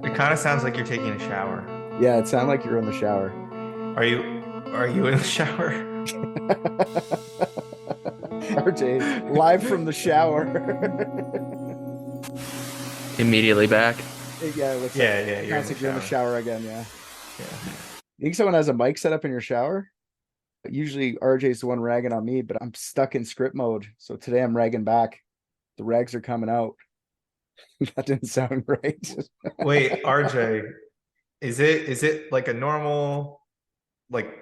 It kind of sounds like you're taking a shower. Yeah, it sounded like you were in the shower. Are you are you in the shower? RJ, live from the shower. Immediately back. Yeah, it looks like Yeah, yeah, you're in sounds the like you're in the shower. shower again. Yeah. Yeah. You think someone has a mic set up in your shower? Usually RJ's the one ragging on me, but I'm stuck in script mode. So today I'm ragging back. The rags are coming out. That didn't sound right. Wait, RJ, is it like a normal like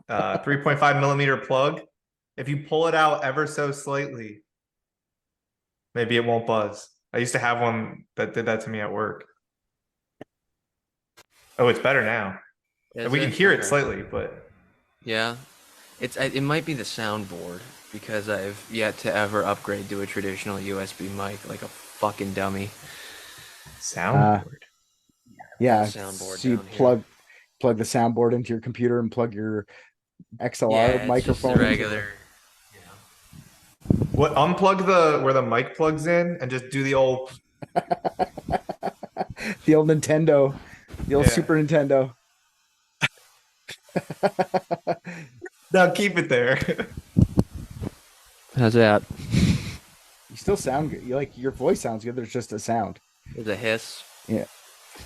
3.5 millimeter plug? If you pull it out ever so slightly, maybe it won't buzz. I used to have one that did that to me at work. Oh, it's better now. Is We can it? hear it Okay. slightly, but Yeah. It might be the soundboard because I've yet to ever upgrade to a traditional USB mic like a fucking dummy. soundboard. Yeah. Soundboard So you down here. plug the soundboard into your computer and plug your XLR Yeah, it's just microphone the into regular. What unplug the where the mic plugs in and just do the old the old Nintendo, the old yeah. Super Nintendo. Now keep it there. How's that? You still sound good. You like your voice sounds good. There's just a sound. There's a hiss. Yeah.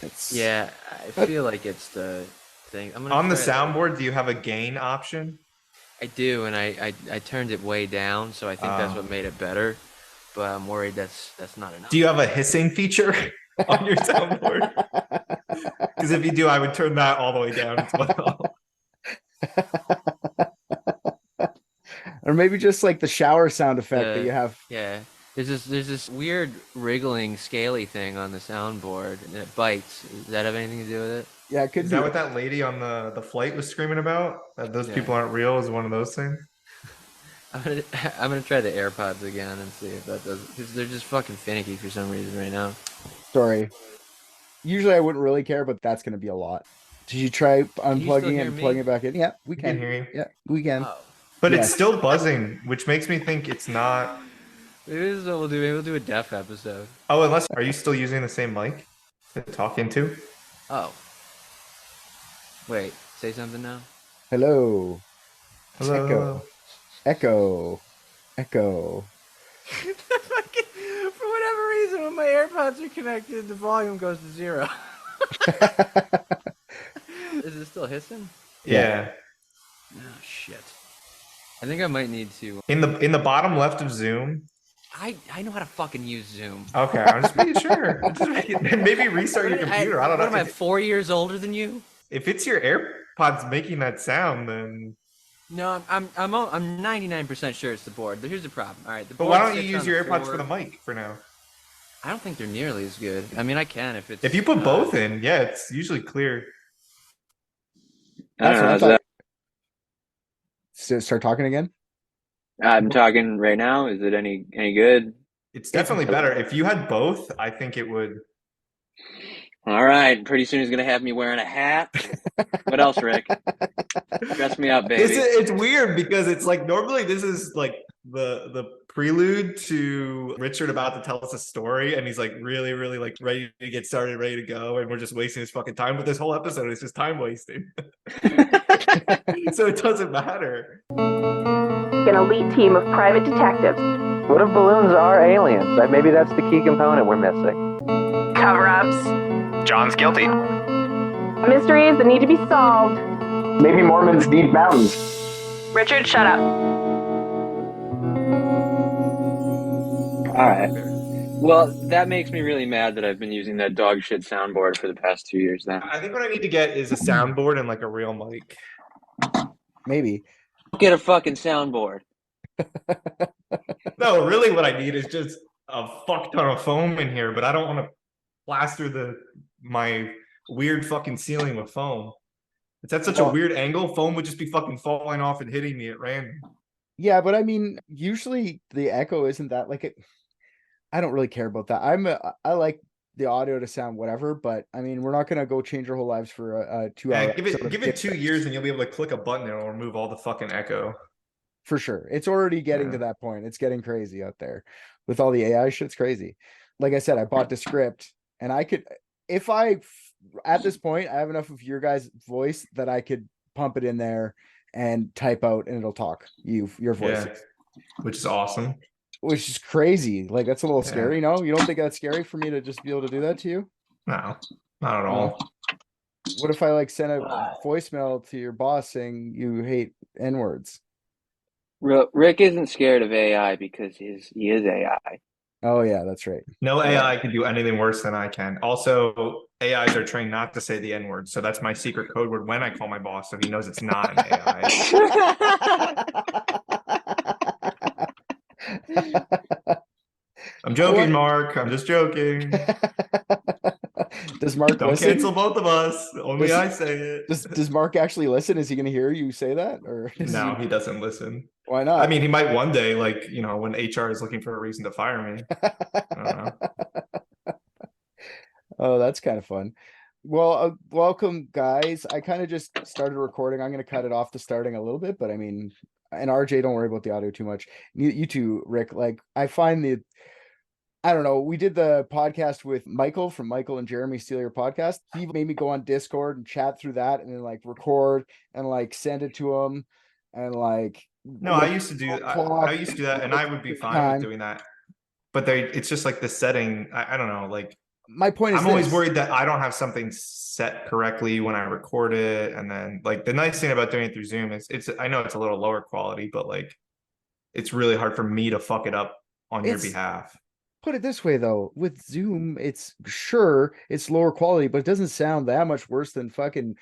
It's Yeah, I feel like it's the thing. I'm gonna On the try that. soundboard, do you have a gain option? I do, and I turned it way down, so I think that's what made it better. But I'm worried that's not enough. Do you have a hissing feature on your soundboard? Because if you do, I would turn that all the way down as well. or maybe just like the shower sound effect that The- you have. Yeah. There's this weird wriggling scaly thing on the soundboard and it bites. Does that have anything to do with it? Yeah, it could Is be. that what that lady on the flight was screaming about? That those Yeah. people aren't real is one of those things? I'm gonna I'm gonna try the AirPods again and see if that does because they're just fucking finicky for some reason right now. Sorry. Usually I wouldn't really care, but that's going to be a lot. Did you try you still unplugging it hear and me? plugging it back in? Yeah, we We can can. hear you. Yeah, we can. Oh. But it's Yes. still buzzing, which makes me think it's not. Maybe this is what we'll do. Maybe we'll do a deaf episode. Oh, unless are you still using the same mic to talk into? Oh. Wait, say something now? Hello. Hello. Echo. Echo. For whatever reason, when my AirPods are connected, the volume goes to 0. Is it still hissing? Yeah. Oh shit. I think I might need to. In the bottom left of Zoom. I know how to fucking use Zoom. Okay, I'm just making sure. Maybe restart your computer. I don't What am I, know. 4 years older than you? If it's your AirPods making that sound, then. No, I'm 99% sure it's the board. But here's the problem. All right, the But board why don't you sits use on your the AirPods floor. for the mic for now? I don't think they're nearly as good. I mean, I can if it's. If you put both in, yeah, it's usually clear. That's what I how's thought. that? Start talking again? I'm talking right now. Is it any good? It's definitely better. If you had both, I think it would. All right. Pretty soon he's gonna have me wearing a hat. What else, Rick? Dress me up, baby. It's weird because it's like normally this is like the prelude to Richard about to tell us a story, and he's like really, really like ready to get started, ready to go, and we're just wasting his fucking time. But this whole episode is just time wasting. So it doesn't matter. An elite team of private detectives. What if balloons are aliens? Maybe that's the key component we're missing. Cover-ups. John's guilty. Mysteries that need to be solved. Maybe Mormons need mountains. Richard, shut up. All right. Well, that makes me really mad that I've been using that dog shit soundboard for the past 2 years now. I think what I need to get is a soundboard and like a real mic. Maybe. Get a fucking soundboard. No, really, what I need is just a fuck ton of foam in here, but I don't want to plaster my weird fucking ceiling with foam. It's at such a weird angle. Foam would just be fucking falling off and hitting me at random. Yeah, but I mean, usually the echo isn't that like it. I don't really care about that. I like the audio to sound whatever, but I mean, we're not gonna go change our whole lives for a 2 hour. Yeah, give it 2 years and you'll be able to click a button and it'll remove all the fucking echo. For sure. It's already getting to that point. It's getting crazy out there with all the AI shit's crazy. Like I said, I bought the script and if at this point, I have enough of your guys' voice that I could pump it in there and type out and it'll talk your voice, Yeah. Which is awesome. which is crazy. Like, that's a little Yeah. scary. No, you don't think that's scary for me to just be able to do that to you? No, not at all. What if I like send a voicemail to your boss saying you hate N-words? Rick isn't scared of AI because he is AI. Oh yeah, that's right. No AI can do anything worse than I can. Also, AIs are trained not to say the N word. So that's my secret code word when I call my boss. So he knows it's not an AI. I'm joking, Mark. I'm just joking. Does Mark Don't listen? cancel both of us. Only I say it. Does Mark actually listen? Is he going to hear you say that, or No, he doesn't listen. Why not? I mean, he might one day, like, you know, when HR is looking for a reason to fire me. I don't know. Oh, that's kind of fun. Well, welcome, guys. I kind of just started recording. I'm going to cut it off the starting a little bit, but I mean, and RJ, don't worry about the audio too much. You too, Rick. Like, I find I don't know. We did the podcast with Michael from Michael and Jeremy Steal Your Podcast. He made me go on Discord and chat through that and then like record and like send it to him and like. No, I used to do I used to do that and I would be fine with doing that. But it's just like the setting. I don't know. Like, my point is, I'm always worried that I don't have something set correctly when I record it. And then like the nice thing about doing it through Zoom is I know it's a little lower quality, but like it's really hard for me to fuck it up on your behalf. Put it this way though, with Zoom, it's lower quality, but it doesn't sound that much worse than fucking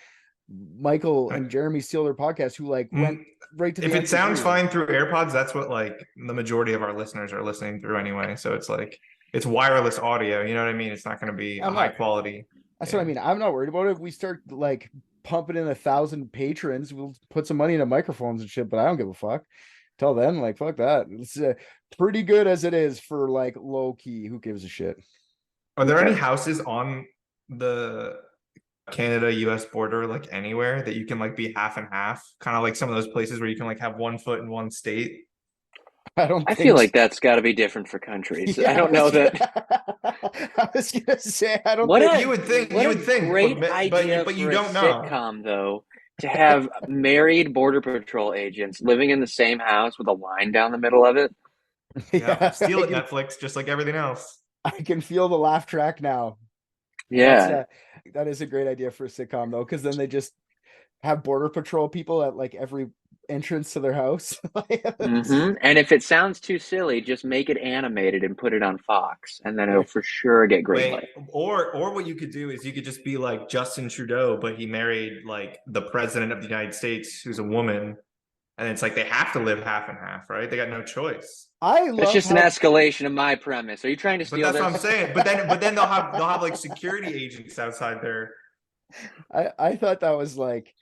Michael and Jeremy Steal Their Podcast, who like went right to the. If it sounds fine through AirPods, that's what like the majority of our listeners are listening through anyway. So it's like it's wireless audio. You know what I mean? It's not going to be high quality. That's what I mean. I'm not worried about it. If we start like pumping in 1,000 patrons, we'll put some money into microphones and shit. But I don't give a fuck. Till then, like, fuck that. It's pretty good as it is for like low key. Who gives a shit? Are there any houses on the Canada-US border, like anywhere that you can like be half and half? Kind of like some of those places where you can like have one foot in one state. I feel like that's got to be different for countries. Yeah, I don't know that. I was gonna say I don't. You would think. Great idea, but you don't know. Sitcom though. To have married border patrol agents living in the same house with a line down the middle of it. Yeah, steal it, Netflix, just like everything else. I can feel the laugh track now. Yeah. That is a great idea for a sitcom though, because then they just have border patrol people at like every entrance to their house. And if it sounds too silly, just make it animated and put it on Fox, and then it'll for sure get great. Or what you could do is you could just be like Justin Trudeau, but he married like the president of the United States, who's a woman, and it's like they have to live half and half, right? They got no choice. It's just an escalation of my premise. Are you trying to steal? But that's what I'm saying. But then they'll have like security agents outside there. I thought that was like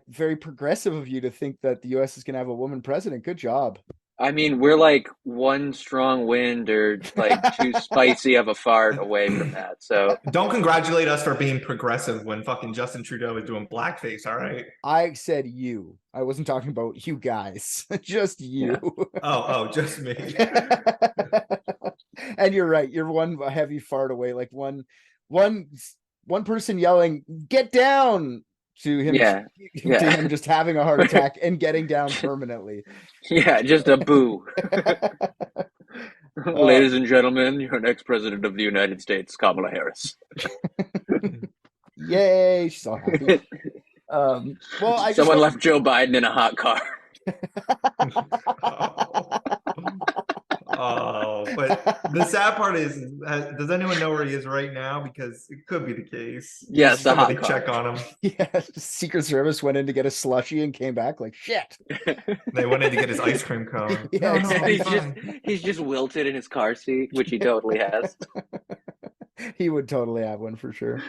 very progressive of you to think that the US is going to have a woman president. Good job. I mean, we're like one strong wind or like too spicy of a fart away from that. So don't congratulate us for being progressive when fucking Justin Trudeau is doing blackface. All right. I said you. I wasn't talking about you guys. Just you. Yeah. Oh, just me. And you're right. You're one heavy fart away. Like one person yelling, "Get down!" to him, to him just having a heart attack and getting down permanently. Yeah, just a boo. Ladies and gentlemen, your next president of the United States, Kamala Harris. Yay, she's all happy. Well, someone left Joe Biden in a hot car. Oh, but the sad part is, does anyone know where he is right now? Because it could be the case. Yes, somebody check on him. Yeah, Secret Service went in to get a slushie and came back like shit. They went in to get his ice cream cone. Yeah, he's just wilted in his car seat, which he totally has. He would totally have one for sure.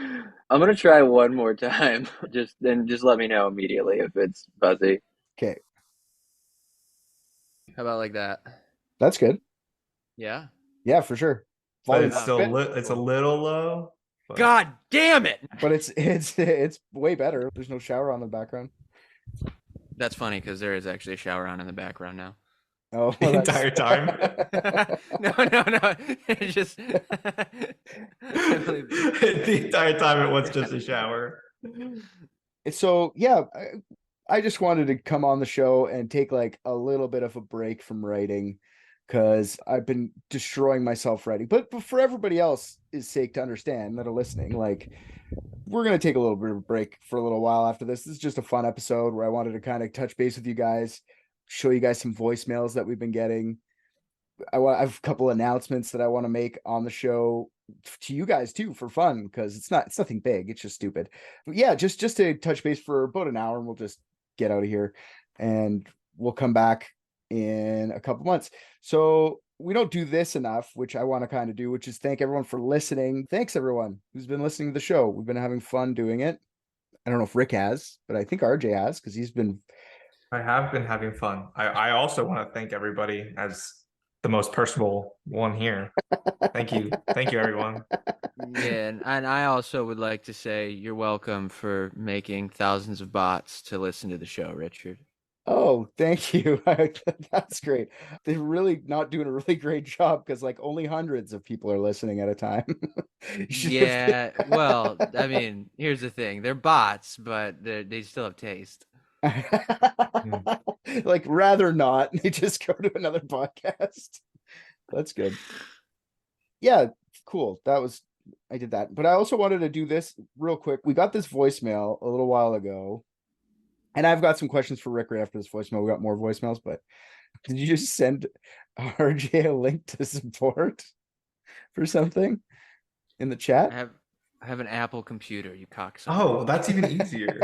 I'm gonna try one more time. Just let me know immediately if it's buzzy. Okay. How about like that? That's good. Yeah. Yeah, for sure. But it's still it's a little low. But... God damn it! But it's way better. There's no shower on the background. That's funny because there is actually a shower on in the background now. Oh, the entire time. No. It's just The entire time it was just a shower. So yeah, I just wanted to come on the show and take like a little bit of a break from writing because I've been destroying myself writing. But for everybody else's sake to understand that are listening, like we're gonna take a little bit of a break for a little while after this. This is just a fun episode where I wanted to kind of touch base with you guys, show you guys some voicemails that we've been getting. I have a couple announcements that I want to make on the show to you guys too for fun because it's nothing big, it's just stupid. But yeah, just to touch base for about an hour and we'll just get out of here and we'll come back in a couple months. So we don't do this enough, which I want to kind of do, which is thank everyone for listening. Thanks everyone who's been listening to the show. We've been having fun doing it. I don't know if Rick has, but I think RJ has because I have been having fun. I also want to thank everybody as the most personal one here. Thank you everyone. Yeah, and I also would like to say you're welcome for making thousands of bots to listen to the show, Richard. Oh, thank you. That's great. They're really not doing a really great job because like only hundreds of people are listening at a time. Yeah, well, I mean, here's the thing. They're bots, but they still have taste. Like rather not. They just go to another podcast. That's good. Yeah, cool. I did that. But I also wanted to do this real quick. We got this voicemail a little while ago. And I've got some questions for Rick right after this voicemail. We got more voicemails, but did you just send RJ a link to support for something in the chat? I have an Apple computer, you cocksucker. Oh, that's even easier.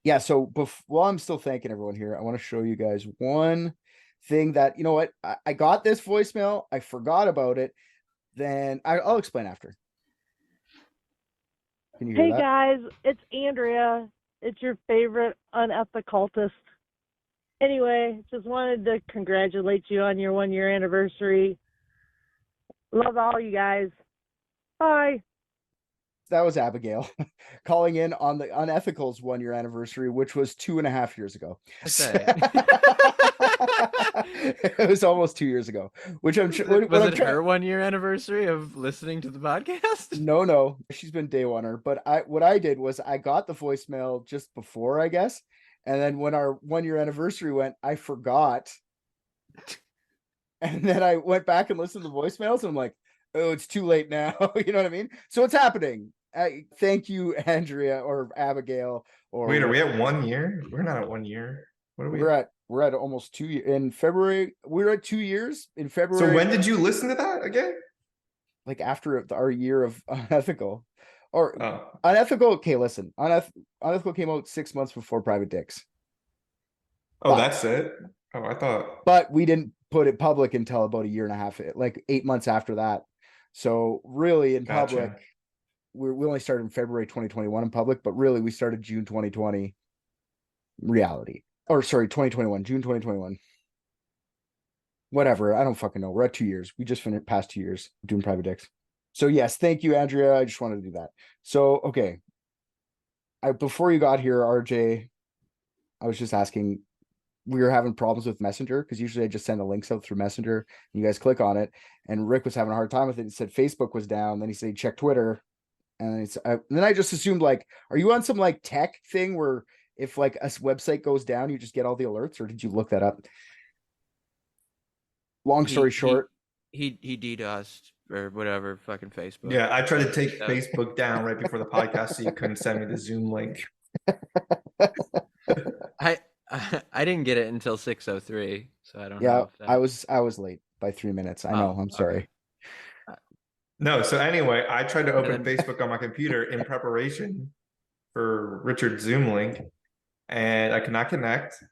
Yeah, so while I'm still thanking everyone here, I want to show you guys one thing that, you know what, I got this voicemail, I forgot about it, then I'll explain after. Can you hear Hey that? guys, it's Andrea. It's your favorite unethicalist. Anyway, just wanted to congratulate you on your 1-year anniversary. Love all you guys. Bye. That was Abigail calling in on the Unethical's 1-year anniversary, which was 2.5 years ago. It was almost 2 years ago, which I'm sure was it her 1-year anniversary of listening to the podcast? No, she's been day oneer. But what I did was I got the voicemail just before, I guess, and then when our 1-year anniversary went, I forgot, and then I went back and listened to the voicemails, and I'm like, oh, it's too late now. You know what I mean? So it's happening. Thank you, Andrea or Abigail. Or wait, are we at 1 year? We're not at 1 year. What are we? We're at almost 2 years. In February, we're at 2 years in February. So when did you listen to that again? Like after our year of Unethical. Or Unethical. Okay, listen. Unethical came out 6 months before PRVT-DIX. Oh, that's it? Oh, I thought. But we didn't put it public until about 1.5 years, like 8 months after that. So really in public, we only started in February 2021 in public, but really we started June 2020 reality. Or sorry, 2021, June 2021. Whatever, I don't fucking know. We're at 2 years. We just finished past 2 years doing PRVT-DIX. So yes, thank you, Andrea. I just wanted to do that. So, okay. Before you got here, RJ, I was just asking, we were having problems with Messenger because usually I just send the links out through Messenger and you guys click on it. And Rick was having a hard time with it. He said Facebook was down. Then he said, check Twitter. And then I just assumed, like, are you on some like tech thing where if like a website goes down, you just get all the alerts, or did you look that up? Long story short, he DDoSed or whatever fucking Facebook. Yeah, I tried to take Facebook down right before the podcast, so you couldn't send me the Zoom link. I didn't get it until 6:03, so I don't know. Yeah, if that... I was late by 3 minutes. I know. I'm sorry. Okay. No, so anyway, I tried to open Facebook on my computer in preparation for Richard's Zoom link, and I could not connect,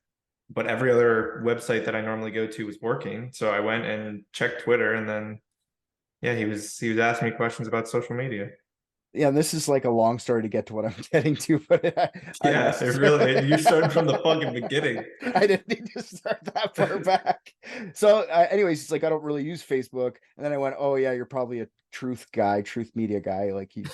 but every other website that I normally go to was working. So I went and checked Twitter, and then yeah, he was asking me questions about social media. Yeah, and this is like a long story to get to what I'm getting to, but you started from the fucking beginning. I didn't need to start that far back. So anyways, it's like, I don't really use Facebook. And then I went, oh yeah, you're probably a truth media guy. Like he's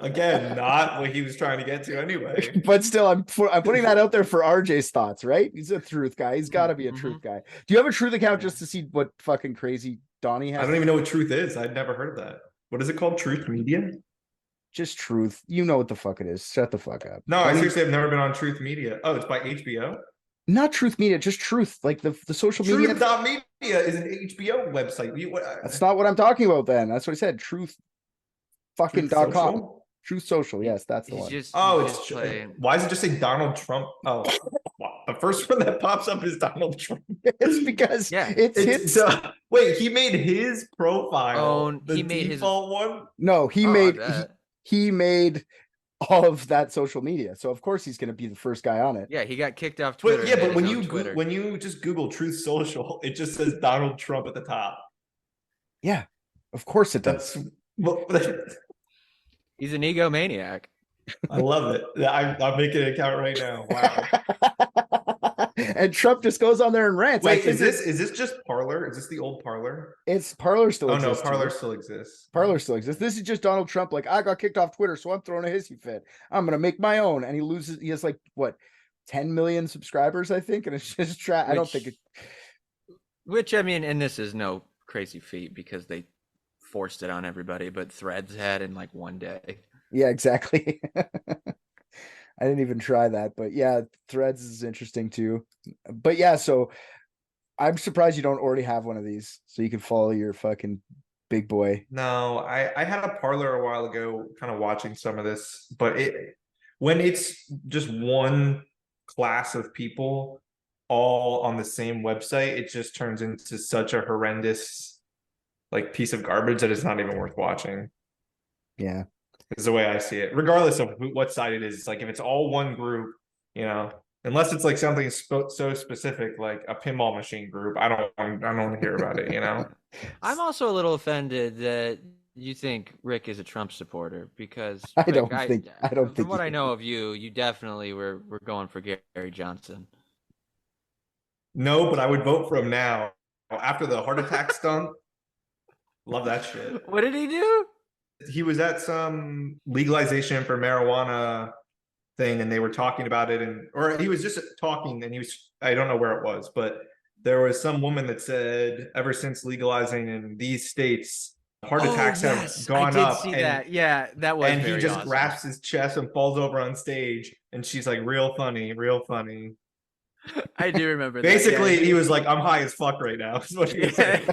Again, not what he was trying to get to anyway. But still, I'm putting that out there for RJ's thoughts, right? He's a truth guy. He's got to be a truth guy. Do you have a truth account just to see what fucking crazy Donnie has? I don't even know what truth is. I'd never heard of that. What is it called? Truth Media? Just truth. You know what the fuck it is. Shut the fuck up. No, I seriously have never been on Truth Media. Oh, it's by HBO? Not Truth Media, just Truth. Like the social media. Truth.media is an HBO website. That's not what I'm talking about then. That's what I said. Truth fucking Truth .com. Truth Social. Yes, that's the one. Why does it just say Donald Trump? Oh, the first one that pops up is Donald Trump. It's because wait, he made his profile he made default one? No, he made all of that social media. So of course he's going to be the first guy on it. Yeah, he got kicked off Twitter. But when you just Google Truth Social, it just says Donald Trump at the top. Yeah, of course it does. He's an egomaniac. I love it. I'm making an account right now. Wow. And Trump just goes on there and rants. Wait, is this just Parler? Is this the old Parler? It's Parler still exists. Oh no, Parler still exists. Parler still exists. This is just Donald Trump. Like, I got kicked off Twitter, so I'm throwing a hissy fit. I'm gonna make my own, and he has like what, 10 million subscribers, I think, and it's just I don't think it. Which I mean, and this is no crazy feat because they forced it on everybody, but Threads had in like one day. Yeah, exactly. I didn't even try that, but yeah, Threads is interesting too. But yeah, so I'm surprised you don't already have one of these, so you can follow your fucking big boy. No, I had a Parler a while ago, kind of watching some of this, but when it's just one class of people all on the same website, it just turns into such a horrendous like piece of garbage that it's not even worth watching. Yeah, is the way I see it, regardless of what side it is. It's like if it's all one group, unless it's like something so specific like a pinball machine group, I don't want to hear about it. I'm also a little offended that you think Rick is a Trump supporter because I don't think from what I know of you definitely were going for Gary Johnson. No, but I would vote for him now after the heart attack stunt. Love that shit. What did he do? He was at some legalization for marijuana thing, and they were talking about it, or he was just talking, and I don't know where it was, but there was some woman that said, ever since legalizing in these states, heart attacks have gone up. I did see that. Yeah, that was. And he just grasps his chest and falls over on stage, and she's like, real funny, real funny. I do remember that. Basically, he was like, I'm high as fuck right now. Is what he was saying.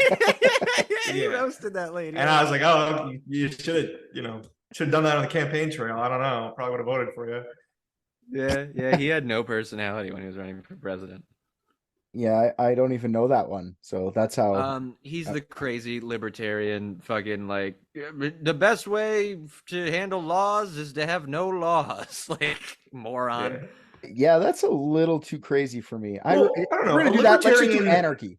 He roasted that lady. And I was like, oh, you should have done that on the campaign trail. I don't know. Probably would have voted for you. Yeah. He had no personality when he was running for president. Yeah, I don't even know that one. So that's how. He's the crazy libertarian fucking like the best way to handle laws is to have no laws. Like moron. Yeah, that's a little too crazy for me. I don't know. We're gonna do that. Let's do anarchy.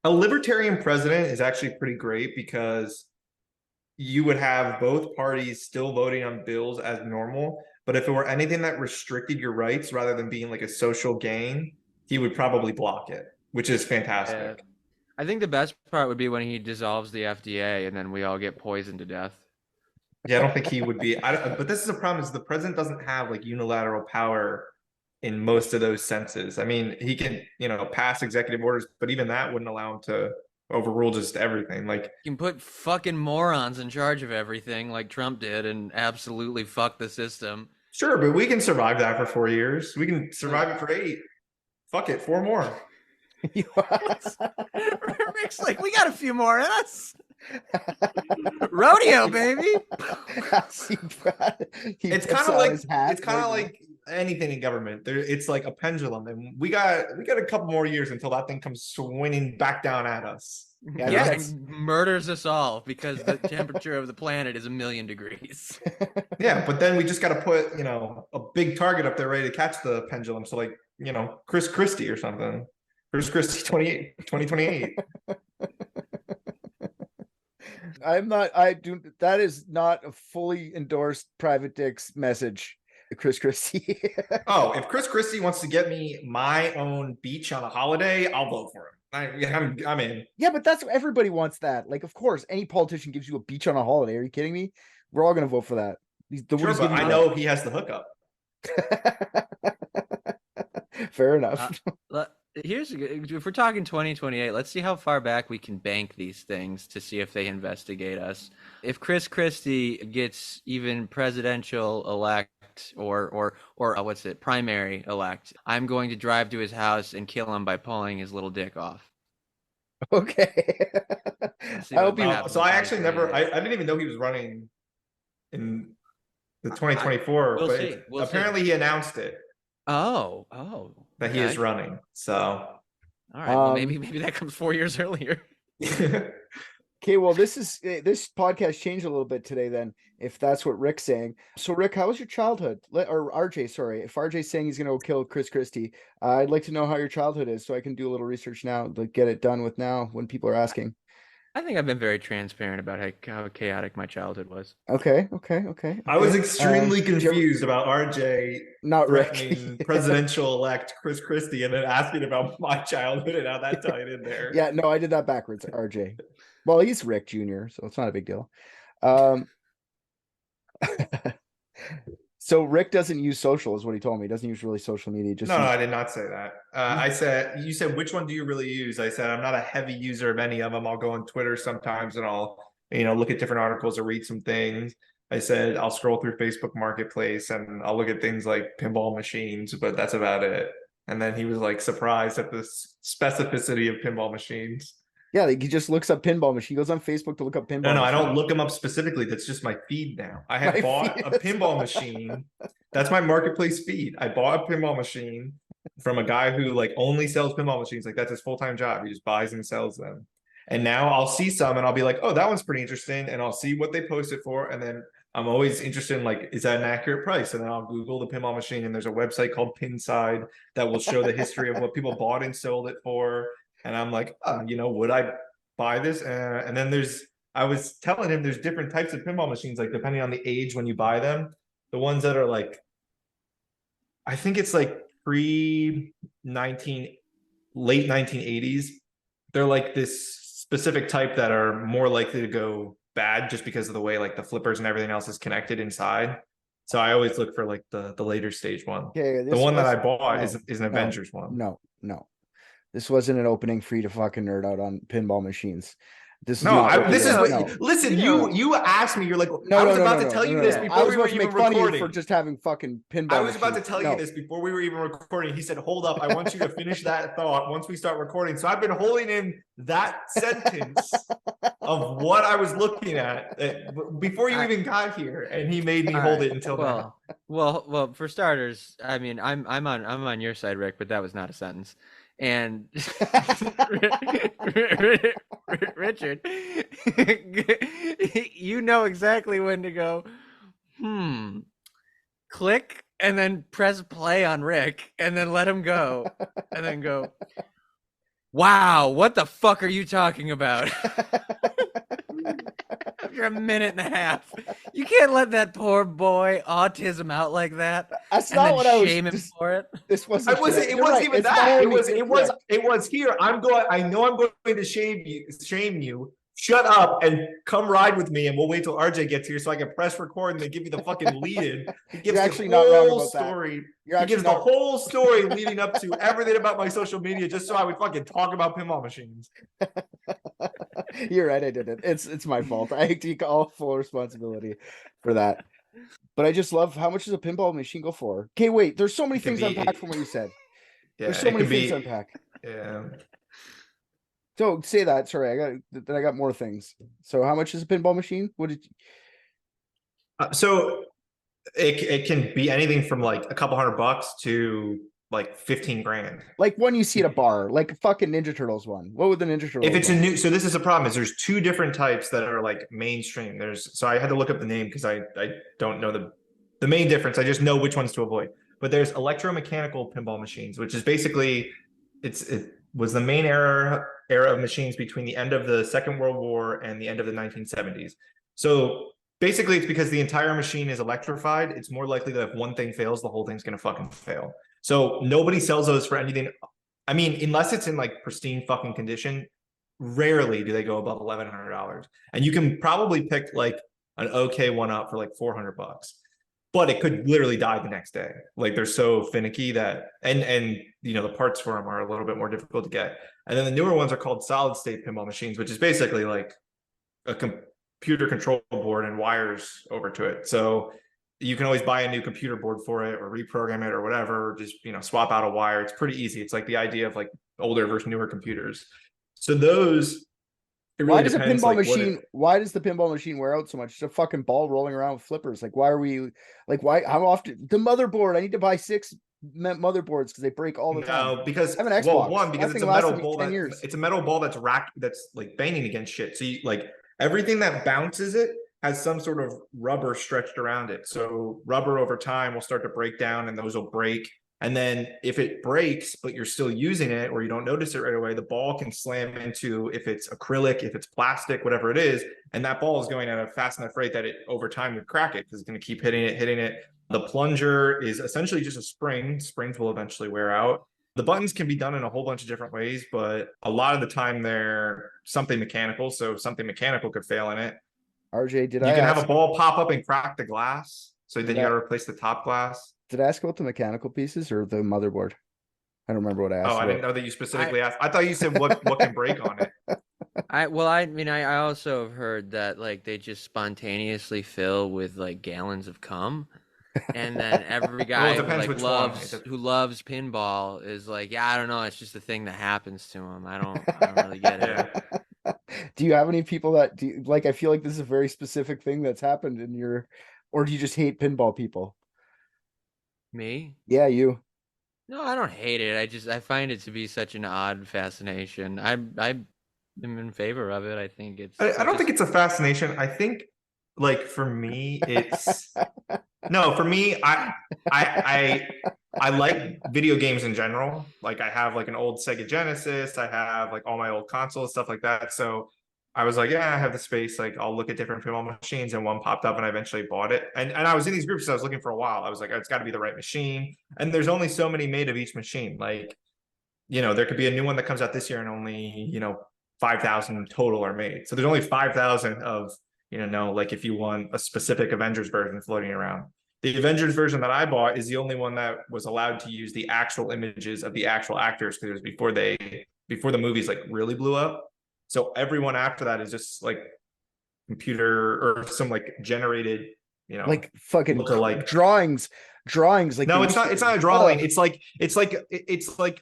A libertarian president is actually pretty great because you would have both parties still voting on bills as normal. But if it were anything that restricted your rights rather than being like a social gain, he would probably block it, which is fantastic. Yeah. I think the best part would be when he dissolves the FDA and then we all get poisoned to death. Yeah, I don't think he would be. But this is the problem: is the president doesn't have like unilateral power in most of those senses. I mean, he can, pass executive orders, but even that wouldn't allow him to overrule just everything. Like, you can put fucking morons in charge of everything, like Trump did, and absolutely fuck the system. Sure, but we can survive that for 4 years. We can survive it for 8. Fuck it, 4 more. Rick's like, we got a few more in us. Rodeo, baby. It's kind of like anything in government. It's like a pendulum, and we got a couple more years until that thing comes swinging back down at us. Yeah, and murders us all because the temperature of the planet is 1,000,000 degrees. Yeah, but then we just got to put a big target up there ready to catch the pendulum. So like Chris Christie or something. Chris Christie 2028. That is not a fully endorsed PRVT-DIX message, Chris Christie. Oh, if Chris Christie wants to get me my own beach on a holiday, I'll vote for him. I'm in. Yeah, but that's everybody wants that. Like, of course, any politician gives you a beach on a holiday. Are you kidding me? We're all gonna vote for that. Sure, but I know he has the hookup. Fair enough. If we're talking 2028, let's see how far back we can bank these things to see if they investigate us. If Chris Christie gets even presidential elect or primary elect, I'm going to drive to his house and kill him by pulling his little dick off. Okay. So I actually I didn't even know he was running in the 2024, but apparently he announced it. Oh, that he is running. So, all right, well, maybe that comes 4 years earlier. Okay, well, this podcast changed a little bit today. Then, if that's what Rick's saying. So, Rick, how was your childhood? Or RJ, sorry, if RJ's saying he's going to go kill Chris Christie, I'd like to know how your childhood is, so I can do a little research now to get it done with now when people are asking. I think I've been very transparent about how chaotic my childhood was. Okay. I was extremely confused about RJ not threatening presidential-elect Chris Christie and then asking about my childhood and how that tied in there. Yeah, no, I did that backwards, RJ. Well, he's Rick Jr., so it's not a big deal. So Rick doesn't use social, is what he told me. He doesn't use really social media. No, I did not say that. You said, which one do you really use? I said, I'm not a heavy user of any of them. I'll go on Twitter sometimes and I'll, look at different articles or read some things. I said, I'll scroll through Facebook Marketplace and I'll look at things like pinball machines, but that's about it. And then he was like surprised at the specificity of pinball machines. Yeah, he just looks up pinball machine. He goes on Facebook to look up pinball. No, I don't look them up specifically. That's just my feed now. I have bought a pinball machine. That's my marketplace feed. I bought a pinball machine from a guy who only sells pinball machines. That's his full-time job. He just buys and sells them. And now I'll see some and I'll be like, oh, that one's pretty interesting. And I'll see what they post it for. And then I'm always interested in is that an accurate price? And then I'll Google the pinball machine and there's a website called Pinside that will show the history of what people bought and sold it for. And I'm like, would I buy this? And then I was telling him there's different types of pinball machines, depending on the age when you buy them. The ones that are I think it's late 1980s. They're this specific type that are more likely to go bad just because of the way the flippers and everything else is connected inside. So I always look for the later stage one. Okay, the one that I bought is an Avengers one. No. This wasn't an opening for you to fucking nerd out on pinball machines. Listen, you asked me, you're like, I was about to tell you this before we were even recording. For just having fucking pinball. I was about to tell you this before we were even recording. He said, hold up, I want you to finish that thought once we start recording. So I've been holding in that sentence of what I was looking at before you even got here, and he made me hold it until now. Well, for starters, I mean, I'm on your side, Rick, but that was not a sentence. And Richard, you know exactly when to go, click, and then press play on Rick, and then let him go, and then go, wow, what the fuck are you talking about? After a minute and a half, you can't let that poor boy autism out like that. That's not what I was. Shame him for it. This wasn't. It wasn't even that. It was here. I know I'm going to shame you. Shut up and come ride with me, and we'll wait till RJ gets here so I can press record and they give you the fucking lead-in. He gives the whole story. He gives the whole story leading up to everything about my social media just so I would fucking talk about pinball machines. You're right, I did it. It's my fault. I take all full responsibility for that. But I just love, how much does a pinball machine go for? Okay, wait, there's so many things to unpack from what you said. There's so many things to unpack. Yeah. So say that. Sorry, I got more things. So how much is a pinball machine? What did you... So it can be anything from a couple $100 to 15 grand. Like one you see at a bar, like a fucking Ninja Turtles one. What would the Ninja Turtles? If it's so this is a problem, is there's two different types that are mainstream. So I had to look up the name because I don't know the main difference. I just know which ones to avoid. But there's electromechanical pinball machines, which is basically it was the main era of machines between the end of the Second World War and the end of the 1970s. So basically it's because the entire machine is electrified. It's more likely that if one thing fails, the whole thing's going to fucking fail. So nobody sells those for anything. I mean, unless it's in pristine fucking condition, rarely do they go above $1,100. And you can probably pick a an okay one up for like $400, but it could literally die the next day. Like they're so finicky that, and you know, the parts for them are a little bit more difficult to get. And then the newer ones are called solid state pinball machines, which is basically like a computer control board and wires over to it. So you can always buy a new computer board for it or reprogram it or whatever, just, you know, swap out a wire. It's pretty easy. It's like the idea of like older versus newer computers. So those, it really why does depends, a pinball like, machine, why does the pinball machine wear out so much? It's a fucking ball rolling around with flippers. Like, why are we, like, why, how often, the motherboard, I need to buy 6 motherboards because they break all the time. No, because, I have an Xbox. well, one, because That it's a thing lasted metal me ball 10 years. it's a metal ball that's racked, that's like banging against shit. So you, like, everything that bounces it has some sort of rubber stretched around it. So rubber over time will start to break down and those will break. And then if it breaks, but you're still using it or you don't notice it right away, the ball can slam into, if it's acrylic, if it's plastic, whatever it is, and that ball is going at a fast enough rate that it over time would crack it because it's going to keep hitting it. The plunger is essentially just a spring. Springs will eventually wear out. The buttons can be done in a whole bunch of different ways, but a lot of the time they're something mechanical. So something mechanical could fail in it. RJ, You can have a ball pop up and crack the glass. So then you got to replace the top glass. Did I ask about the mechanical pieces or the motherboard? I don't remember what I asked. Oh, I didn't know that you specifically asked. I thought you said what can break on it. I also have heard that like they just spontaneously fill with like gallons of cum. And then every guy who loves pinball is like, yeah, I don't know, it's just a thing that happens to him. I don't really get it. Do you have any people that do you, like? I feel like this is a very specific thing that's happened in your, or do you just hate pinball people? Me? Yeah, you. No, I don't hate it. I find it to be such an odd fascination. I am in favor of it. I think it's. I don't think it's a fascination. I think, like, for me, it's no. For me, I like video games in general. Like, I have like an old Sega Genesis. I have like all my old consoles, stuff like that. So I was like, yeah, I have the space. Like, I'll look at different pinball machines, and one popped up, and I eventually bought it. And I was in these groups, so I was looking for a while. I was like, it's got to be the right machine. And there's only so many made of each machine. Like, you know, there could be a new one that comes out this year, and only 5,000 total are made. So there's only 5,000 of like if you want a specific Avengers version floating around. The Avengers version that I bought is the only one that was allowed to use the actual images of the actual actors because it was before the movies like really blew up. So everyone after that is just like computer or some like generated, like fucking like drawings. Like no, it's not a drawing. It's like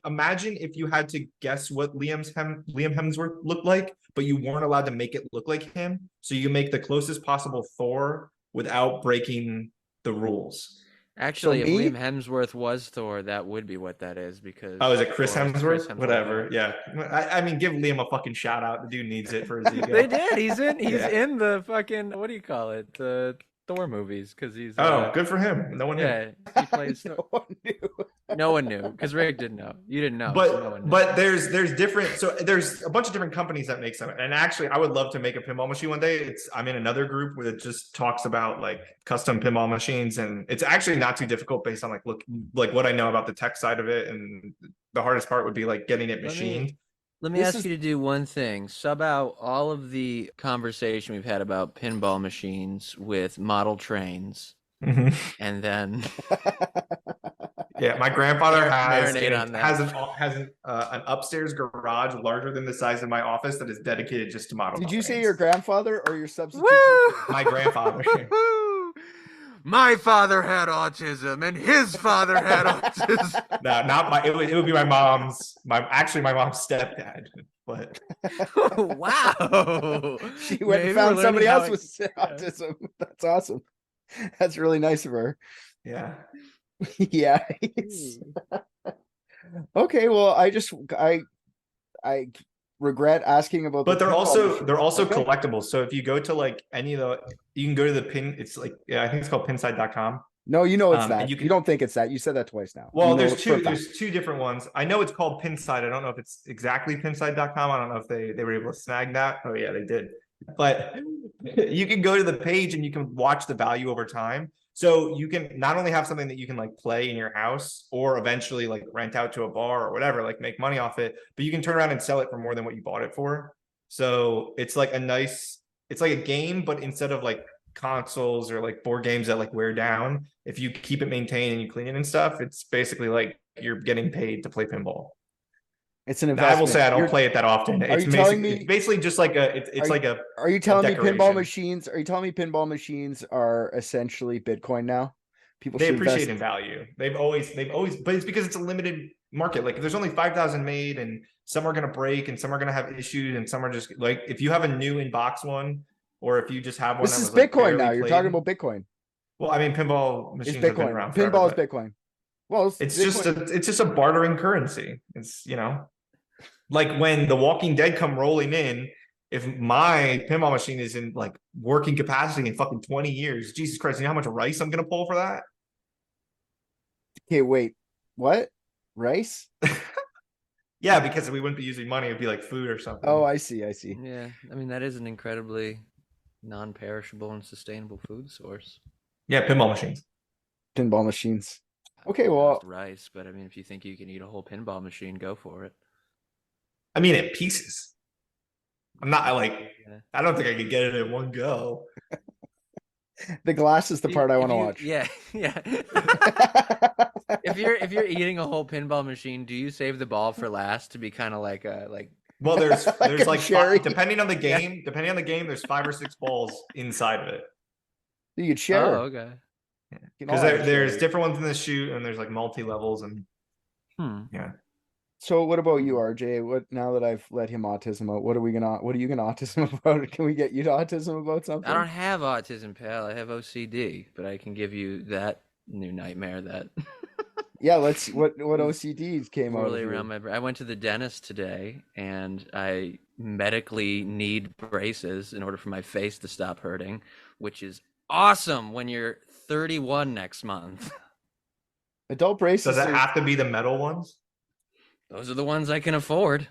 imagine if you had to guess what Liam Hemsworth looked like, but you weren't allowed to make it look like him. So you make the closest possible Thor without breaking the rules. Actually, if Liam Hemsworth was Thor, that would be what that is because. Oh, is it Chris Hemsworth? Whatever. Yeah. I mean, give Liam a fucking shout out. The dude needs it for his ego. They did. He's in the fucking, what do you call it? The Thor movies because he's. Good for him. No one knew. Yeah, he plays. No one knew. No one knew because Rick didn't know. You didn't know. But so no one knew. But there's different. So there's a bunch of different companies that make them. And actually, I would love to make a pinball machine one day. I'm in another group where it just talks about like custom pinball machines, and it's actually not too difficult based on like what I know about the tech side of it. And the hardest part would be like getting it machined. Let me ask you to do one thing. Sub out all of the conversation we've had about pinball machines with model trains. Mm-hmm. And then yeah, my grandfather has an upstairs garage larger than the size of my office that is dedicated just to model. Did you say your grandfather or your substitute? My grandfather. My father had autism, and his father had autism. No, not my. It would be my mom's. My mom's stepdad. But wow, she went and found somebody else with autism. That's awesome. That's really nice of her. Yeah. Yeah. Okay. Well, I regret asking about. But they're also collectibles. So if you go to like any of the, you can go to the pin. It's like I think it's called pinside.com. No, it's that. You don't think it's that. You said that twice now. Well, there's two different ones. I know it's called Pinside. I don't know if it's exactly pinside.com. I don't know if they were able to snag that. Oh yeah, they did. But you can go to the page and you can watch the value over time. So you can not only have something that you can like play in your house or eventually like rent out to a bar or whatever, like make money off it, but you can turn around and sell it for more than what you bought it for. So it's like it's like a game, but instead of like consoles or like board games that like wear down, if you keep it maintained and you clean it and stuff, it's basically like you're getting paid to play pinball. It's an Now, investment. I will say I don't play it that often. Are you telling me? It's basically just like a. It's like a. Are you telling me decoration. pinball machines? Are you telling me pinball machines are essentially Bitcoin now? People They should appreciate invest. in value. They've always, but it's because it's a limited market. Like there's only 5,000 made, and some are gonna break, and some are gonna have issues, and some are just like if you have a new in-box one, or if you just have one. This that is was, like, Bitcoin now. barely You're played. talking about Bitcoin. Well, I mean, pinball It's machines have been Bitcoin. around forever. Pinball is but Bitcoin. Well, It's Bitcoin. just a bartering currency. It's like when The Walking Dead come rolling in. If my pinball machine is in like working capacity in fucking 20 years, Jesus Christ, you know how much rice I'm gonna pull for that? Okay, wait. What? Rice? Yeah, because we wouldn't be using money; it'd be like food or something. Oh, I see. I see. Yeah, I mean that is an incredibly non-perishable and sustainable food source. Yeah, pinball machines. Pinball machines. Okay, I well, was rice, but I mean, if you think you can eat a whole pinball machine, go for it. I mean, in pieces. I'm not like. Yeah. I don't think I could get it in one go. the glass is the part I want to you- watch. Yeah, yeah. if you're eating a whole pinball machine, do you save the ball for last to be kind of like a like? Well, there's Like a like cherry. depending on the game, there's 5 or 6 balls inside of it. You could share. Oh, okay. Because there's different ones in the chute, and there's like multi levels, and yeah. So what about you, RJ? What now that I've let him autism out, what are you gonna autism about? Can we get you to autism about something? I don't have autism, pal. I have OCD, but I can give you that new nightmare that Yeah, let's what OCDs came out of really you? around my brain. I went to the dentist today, and I medically need braces in order for my face to stop hurting, which is awesome when you're 31 next month. Adult braces. Does it have to be the metal ones? Those are the ones I can afford.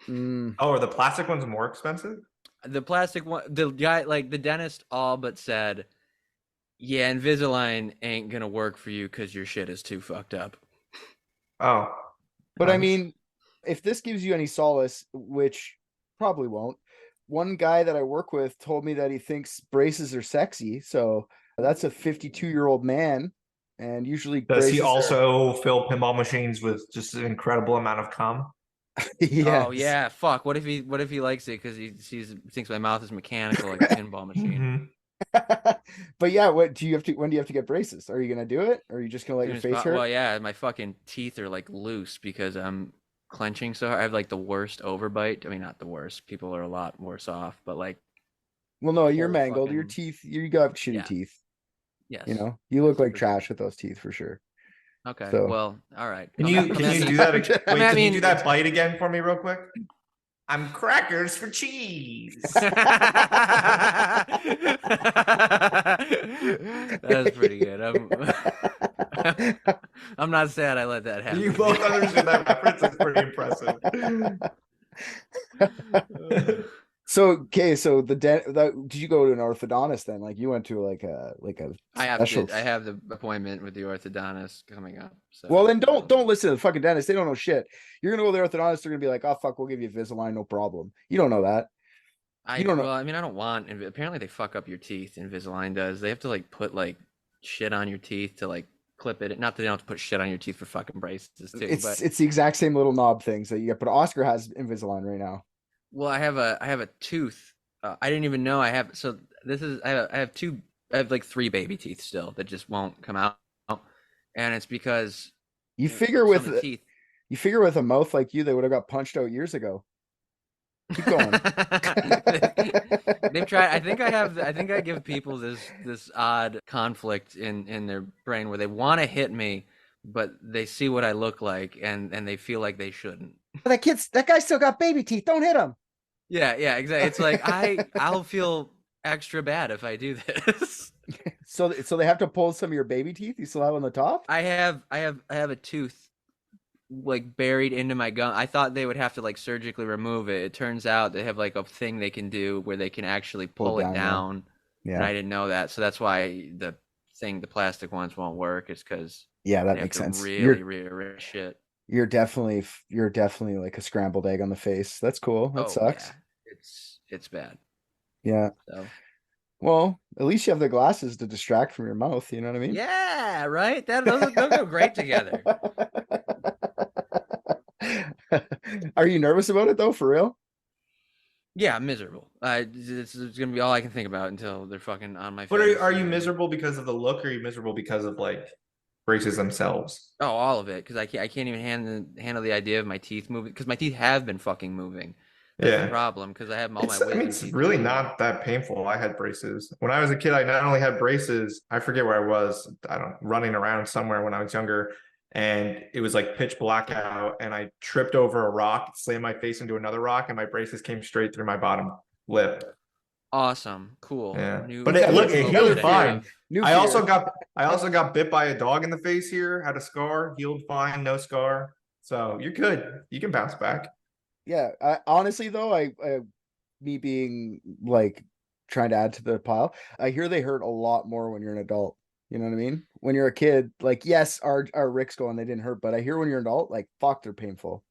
Mm, Oh, are the plastic ones more expensive? The plastic one, the guy, like the dentist all but said, yeah, Invisalign ain't gonna work for you because your shit is too fucked up. Oh, but I nice. mean, if this gives you any solace, which probably won't, one guy that I work with told me that he thinks braces are sexy. So that's a 52-year-old man. And usually Does he braces also fill pinball machines with just an incredible amount of cum? Yes. Oh yeah, fuck. What if he likes it because he thinks my mouth is mechanical like a pinball machine? But yeah, when do you have to get braces? Are you gonna do it? Or are you just gonna let your face hurt? Well, yeah, my fucking teeth are like loose because I'm clenching so hard. I have like the worst overbite. I mean, not the worst. People are a lot worse off, but like. Well, no, you're whole mangled. Your fucking- teeth, you got shitty Yeah. teeth. Yes. You know, you look like For trash with those teeth for sure. Okay. So- Well, all right. Can I'm you not- can I'm you not- do that? Wait, I can mean- you do that bite again for me real quick? I'm crackers for cheese. That's pretty good. I'm not sad I let that happen. You both understood that reference. It's pretty impressive. So did you go to an orthodontist then? Like you went to like a I have special. I have the appointment with the orthodontist coming up. So. Well, then don't listen to the fucking dentist. They don't know shit. You're gonna go to the orthodontist. They're gonna be like, "Oh fuck, we'll give you Invisalign, no problem." You don't know that. You don't know. Well, I mean, I don't want. Apparently, they fuck up your teeth. Invisalign does. They have to like put like shit on your teeth to like clip it. Not that they don't have to put shit on your teeth for fucking braces too. But It's the exact same little knob things that you get. But Oscar has Invisalign right now. well, I have a tooth. I didn't even know I have. So this is I have two. I have like 3 baby teeth still that just won't come out, and it's because You figure some with of the teeth. you figure with a mouth like you, they would have got punched out years ago. Keep going. They've tried. I think I give people this odd conflict in their brain where they want to hit me, but they see what I look like and they feel like they shouldn't. That guy still got baby teeth. Don't hit him. Yeah, exactly. It's like I'll feel extra bad if I do this. So they have to pull some of your baby teeth you still have on the top? I have a tooth like buried into my gum. I thought they would have to like surgically remove it. It turns out they have like a thing they can do where they can actually pull it down. Yeah. And I didn't know that. So that's why the plastic ones won't work. Is because Yeah, that they makes have to sense. really rearrange shit. You're definitely like a scrambled egg on the face. That's cool. That sucks. Yeah. It's bad. Yeah. So Well, At least you have the glasses to distract from your mouth. You know what I mean? Yeah, right. Those go great together. Are you nervous about it though? For real? Yeah, I'm miserable. It's gonna be all I can think about until they're fucking on my face. But are you miserable because of the look, or are you miserable because of like braces themselves? Oh, all of it, because I can't even handle the idea of my teeth moving, because my teeth have been fucking moving. That's the problem, because I have all my wisdom. I mean, it's really not that painful. I had braces when I was a kid. I not only had braces, I forget where I was. Running around somewhere when I was younger, and it was like pitch black out, and I tripped over a rock, slammed my face into another rock, and my braces came straight through my bottom lip. Awesome, cool. Yeah, but it healed fine. I also got bit by a dog in the face here. Had a scar, healed fine, no scar. So you're good. You can bounce back. Yeah, honestly though, me being like trying to add to the pile, I hear they hurt a lot more when you're an adult. You know what I mean? When you're a kid, like yes, our Rick's going, they didn't hurt, but I hear when you're an adult, like fuck, they're painful.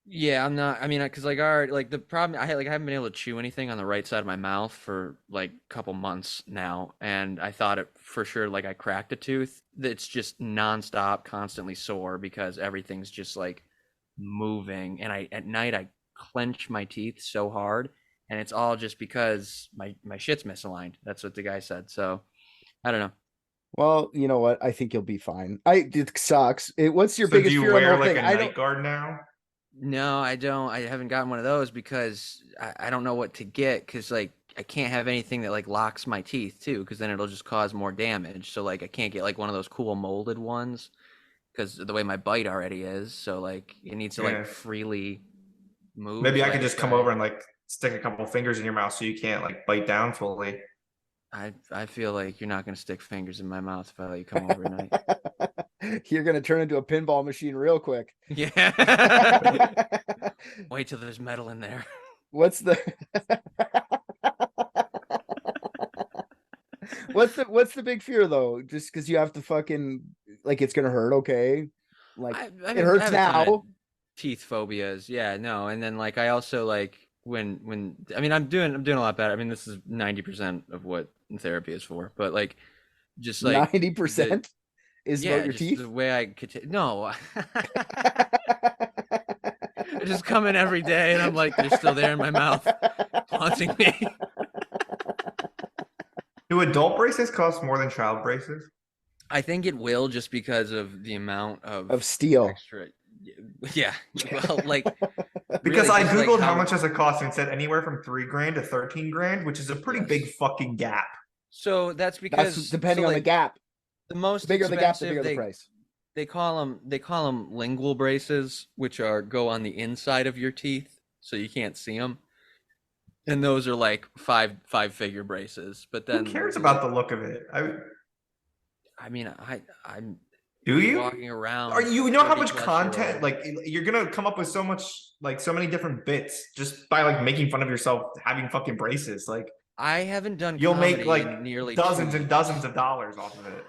Yeah, I'm not. I mean, because like the problem I haven't been able to chew anything on the right side of my mouth for like a couple months now, and I thought it for sure like I cracked a tooth. It's just nonstop, constantly sore because everything's just like moving, and at night I clench my teeth so hard, and it's all just because my shit's misaligned. That's what the guy said. So I don't know. Well, you know what? I think you'll be fine. It sucks. What's your biggest fear? Do you wear like a night guard now? No, I don't. I haven't gotten one of those because I don't know what to get, because like I can't have anything that like locks my teeth too, because then it'll just cause more damage. So like I can't get like one of those cool molded ones because the way my bite already is. So like it needs to like freely move. Maybe I could just come over and like stick a couple fingers in your mouth so you can't like bite down fully. I feel like you're not going to stick fingers in my mouth if I let you come over tonight. You're going to turn into a pinball machine real quick. Yeah. Wait till there's metal in there. What's the what's the big fear though? Just because you have to fucking like it's gonna hurt, okay? Like it hurts now. Teeth phobias, yeah, no, and then like I also like when I mean I'm doing a lot better. I mean this is 90% of what therapy is for, but like just like 90% is about your teeth. The way I could no. I just come in every day and I'm like, they're still there in my mouth, haunting me. Do adult braces cost more than child braces? I think it will, just because of the amount of steel. Extra. Yeah. Well, like because really, I googled like how much does it cost and it said anywhere from $3,000 to $13,000, which is a pretty big fucking gap. So that's because depending on the gap. The bigger the gap, the bigger the price. They call them lingual braces, which go on the inside of your teeth, so you can't see them. And those are like five-figure braces. But then who cares about the look of it? I mean, I'm. Do you walking around? Are you know how much content like you're gonna come up with so much like so many different bits just by like making fun of yourself having fucking braces? Like I haven't done. You'll make like nearly dozens and dozens of dollars off of it.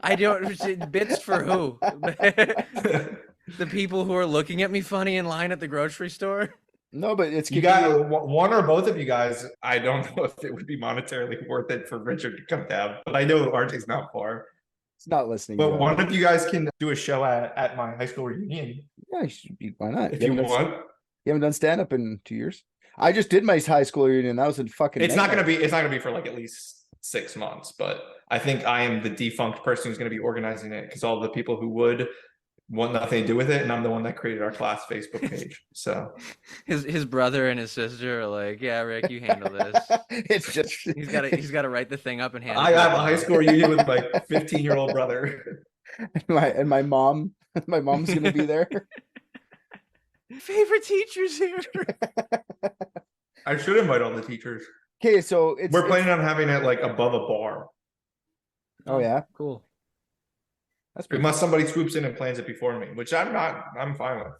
I don't bits for who? The people who are looking at me funny in line at the grocery store. No, but it's you got one or both of you guys. I don't know if it would be monetarily worth it for Richard to come down, but I know RJ's not far. It's not listening. But one of you guys can do a show at my high school reunion. Yeah, you should be. Why not? If you want. You haven't done stand up in 2 years. I just did my high school reunion. That was a fucking. It's not gonna be for like at least 6 months, but I think I am the defunct person who's going to be organizing it because all the people who would want nothing to do with it, and I'm the one that created our class Facebook page. So his brother and his sister are like, "Yeah, Rick, you handle this." It's just he's got to write the thing up and handle. I have a high school reunion with my 15-year-old brother, and my mom's going to be there. Favorite teachers here. I should invite all the teachers. Okay, so we're planning on having it like above a bar. Oh yeah, cool. That's unless somebody swoops in and plans it before me, which I'm fine with.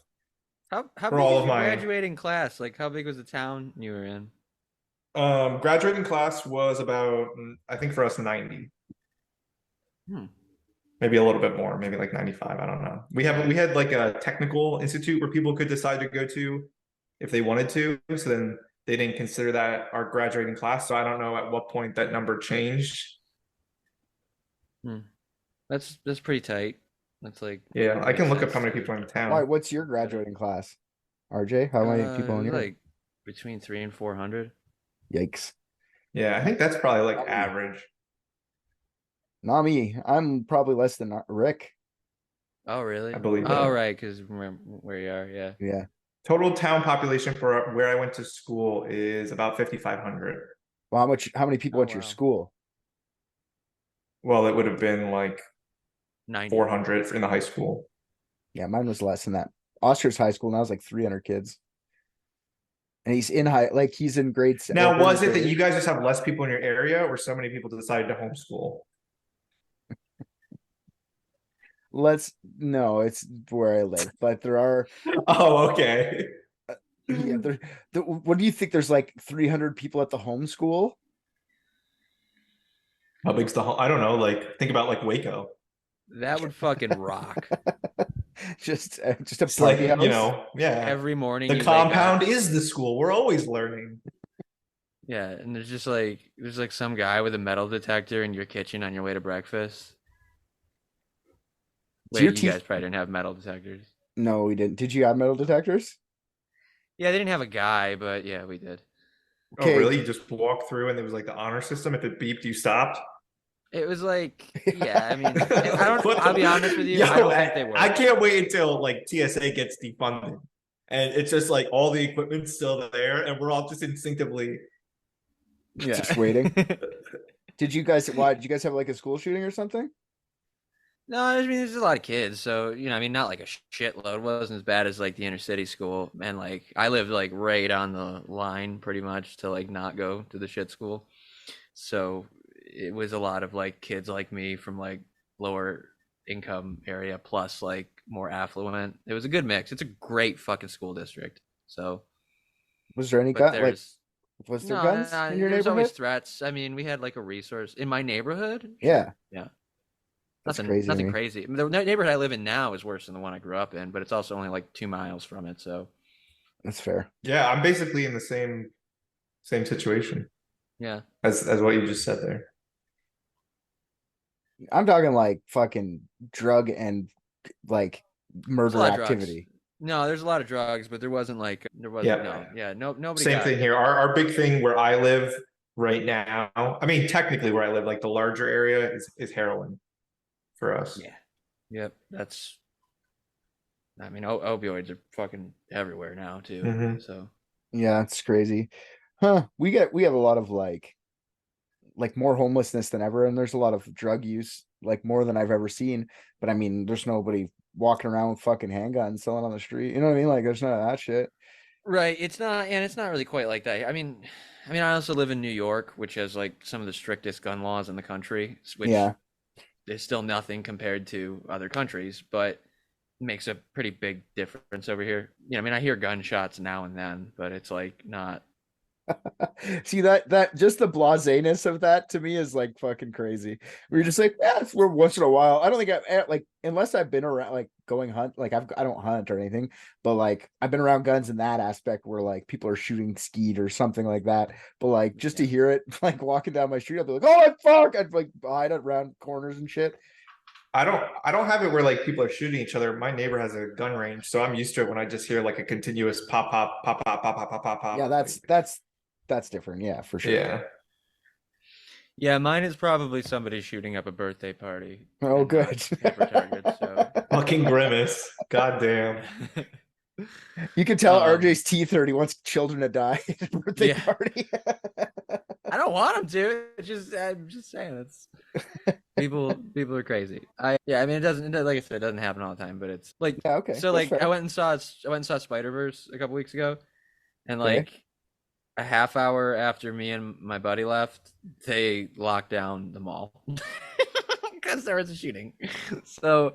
How big is your graduating class? Like how big was the town you were in? Graduating class was about, I think for us, 90. Maybe a little bit more, maybe like 95. I don't know. We had like a technical institute where people could decide to go to if they wanted to. So then they didn't consider that our graduating class. So I don't know at what point that number changed. That's pretty tight. That's like, yeah, I can look up how many people are in town. Why? What's your graduating class, RJ? How many people in your? Like between 300 and 400. Yikes. Yeah, I think that's probably like average. Not me. I'm probably less than Rick. Oh, really? I believe Oh, that. right, because where you are, yeah. Yeah. Total town population for where I went to school is about 5,500. Well, how many people went to your school? Well, it would have been like 90. 400 in the high school. Yeah, mine was less than that. Oscar's high school now is like 300 kids. And he's in he's in grade 7. Now, was it that you guys just have less people in your area, or so many people decided to homeschool? No, it's where I live, but there are. Oh, okay. Yeah, what do you think? There's like 300 people at the homeschool. How big's the home? I don't know. Like, think about like Waco. That would fucking rock. just a It's like, house. you know, yeah. Every morning. The compound is the school. We're always learning. Yeah, and there's like some guy with a metal detector in your kitchen on your way to breakfast. Wait, you guys probably didn't have metal detectors. No, we didn't. Did you have metal detectors? Yeah, they didn't have a guy, but yeah, we did. Okay. Oh, really? You just walked through and it was like the honor system. If it beeped, you stopped? It was like, yeah, I mean, I'll be honest with you. Yo, I don't think they were. I can't wait until like TSA gets defunded. And it's just like all the equipment's still there and we're all just instinctively just waiting. Did you guys have like a school shooting or something? No, I mean, there's a lot of kids, so, you know, I mean, not like a shitload. It wasn't as bad as like the inner city school. And like, I lived like right on the line pretty much to like not go to the shit school. So it was a lot of like kids like me from like lower income area plus like more affluent. It was a good mix. It's a great fucking school district. So was there any guns? Was there guns in your neighborhood? There's always threats. I mean, we had like a resource in my neighborhood. Yeah. Yeah. Nothing crazy. I mean, the neighborhood I live in now is worse than the one I grew up in, but it's also only like 2 miles from it. So that's fair. Yeah, I'm basically in the same situation. Yeah. As what you just said there. I'm talking like fucking drug and like murder activity. No, there's a lot of drugs, but nobody. Same thing here. Our big thing where I live right now, I mean, technically where I live, like the larger area is heroin for us. Yeah. Yep. I mean, opioids are fucking everywhere now too. Mm-hmm. So yeah, it's crazy. Huh. We have a lot of like more homelessness than ever, and there's a lot of drug use, like more than I've ever seen. But I mean, there's nobody walking around with fucking handguns selling on the street. You know what I mean? Like there's none of that shit. Right. It's not really quite like that. I mean, I also live in New York, which has like some of the strictest gun laws in the country, which is still nothing compared to other countries, but makes a pretty big difference over here. I mean, I hear gunshots now and then, but it's like not. See that just the blaseness of that to me is like fucking crazy. We're just like, we're once in a while. I don't think I've like, unless I've been around like going hunt, like I don't hunt or anything, but like I've been around guns in that aspect where like people are shooting skeet or something like that. But like just to hear it, like walking down my street, I'll be like, oh fuck, I'd like hide around corners and shit. I don't have it where like people are shooting each other. My neighbor has a gun range, so I'm used to it when I just hear like a continuous pop pop pop pop pop pop pop pop pop. Yeah, that's different. Yeah, for sure. Yeah, mine is probably somebody shooting up a birthday party. Oh, good. Fucking grimace. Goddamn. You can tell RJ's T30 wants children to die at a birthday party. I don't want them to. I'm just saying, it's people are crazy. I mean, it doesn't, like I said, it doesn't happen all the time, but it's like, okay. So like, I went and saw Spider-Verse a couple weeks ago, and like a half hour after me and my buddy left, they locked down the mall because there was a shooting. So